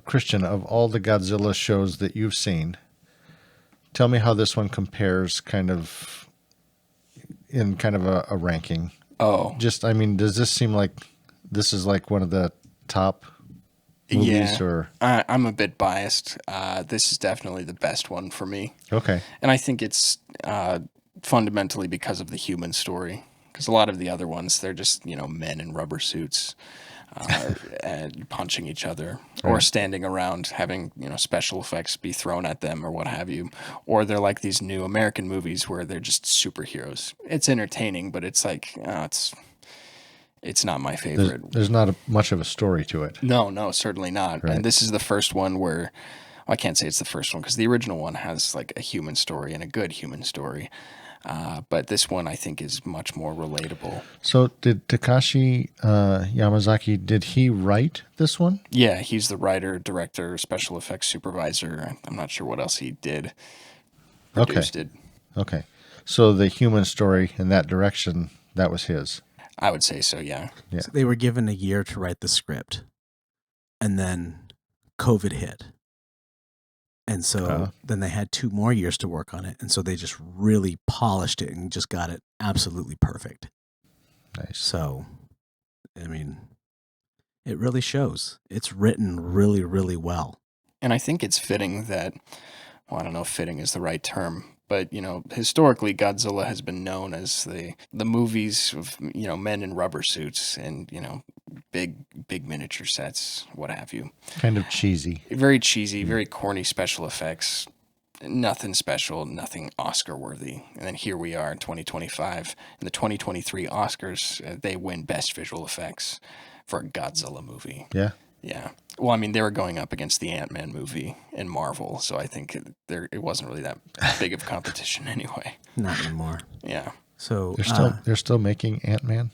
Christian, of all the Godzilla shows that you've seen, tell me how this one compares in kind of a ranking. Oh. Does this seem like this is like one of the top movies? Yeah, or I'm a bit biased. This is definitely the best one for me. Okay. And I think it's fundamentally because of the human story. Because a lot of the other ones, they're just, men in rubber suits and punching each other, or Right. standing around having, special effects be thrown at them or what have you. Or they're like these new American movies where they're just superheroes. It's entertaining, but it's like, it's not my favorite. There's not much of a story to it. No, certainly not. Right. And this is the first one where, well, I can't say it's the first one because the original one has like a human story and a good human story. But this one I think is much more relatable. So did Takashi Yamazaki, did he write this one? Yeah, he's the writer, director, special effects supervisor. I'm not sure what else he did. Produced it. Okay. So the human story in that direction, that was his. I would say so, yeah. Yeah. So they were given a year to write the script, and then COVID hit. And so then they had 2 more years to work on it. And so they just really polished it and just got it absolutely perfect. Nice. So, it really shows. It's written really, really well. And I think it's fitting that, well, I don't know if fitting is the right term, but, historically Godzilla has been known as the movies of, men in rubber suits and, big miniature sets, what have you. Kind of cheesy. Very cheesy, very corny special effects. Nothing special, nothing Oscar worthy. And then here we are in 2025. In the 2023 Oscars, they win Best Visual Effects for a Godzilla movie. Yeah. Yeah. Well, they were going up against the Ant-Man movie in Marvel, so I think it wasn't really that big of competition anyway. Not anymore. Yeah. So They're still making Ant-Man?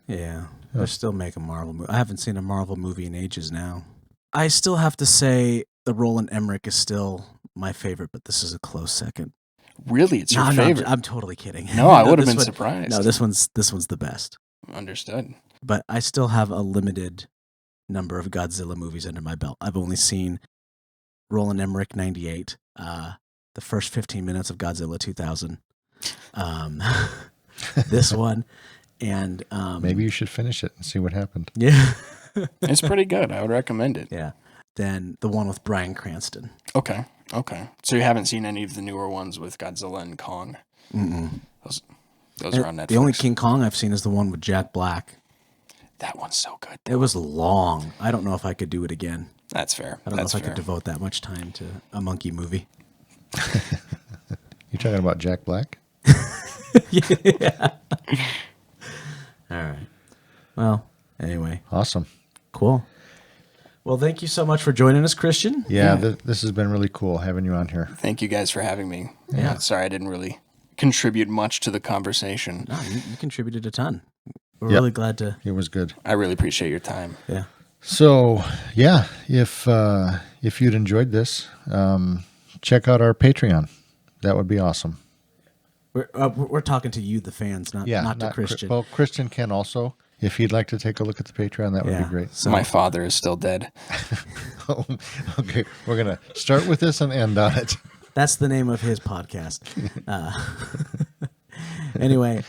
Yeah. They're still making Marvel movies. I haven't seen a Marvel movie in ages now. I still have to say the Roland Emmerich is still my favorite, but this is a close second. Really? It's your favorite? I'm totally kidding. No, I would have this been one- surprised. No, this one's the best. Understood. But I still have a limited number of Godzilla movies under my belt. I've only seen Roland Emmerich 98, the first 15 minutes of Godzilla 2000, this one, and Maybe you should finish it and see what happened. yeah, It's pretty good. I would recommend it. yeah. Then the one with Bryan Cranston. Okay. So you haven't seen any of the newer ones with Godzilla and Kong? Mm-mm. Those are on Netflix. The only King Kong I've seen is the one with Jack Black. That one's so good. It was long. I don't know if I could do it again. That's fair. I don't know if I could devote that much time to a monkey movie. You talking about Jack Black? Yeah. All right. Well, anyway. Awesome. Cool. Well, thank you so much for joining us, Christian. Yeah, this has been really cool having you on here. Thank you guys for having me. Yeah. Sorry I didn't really contribute much to the conversation. No, you contributed a ton. We're Yep. really glad to. It was good. I really appreciate your time. Yeah. So, yeah, if you'd enjoyed this, check out our Patreon. That would be awesome. We're talking to you, the fans, not to Christian. Well, Christian can also. If he'd like to take a look at the Patreon, that would be great. So, My father is still dead. Okay, we're going to start with this and end on it. that's the name of his podcast. Anyway,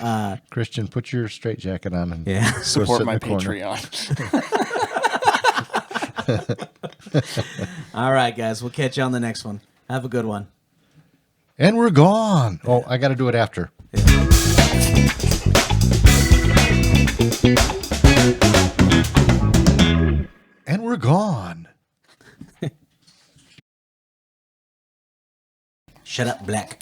Christian, put your straitjacket on and yeah. go Support sit in my the corner. Patreon. All right, guys. We'll catch you on the next one. Have a good one. And we're gone. Oh, I got to do it after. And we're gone. Shut up, Black.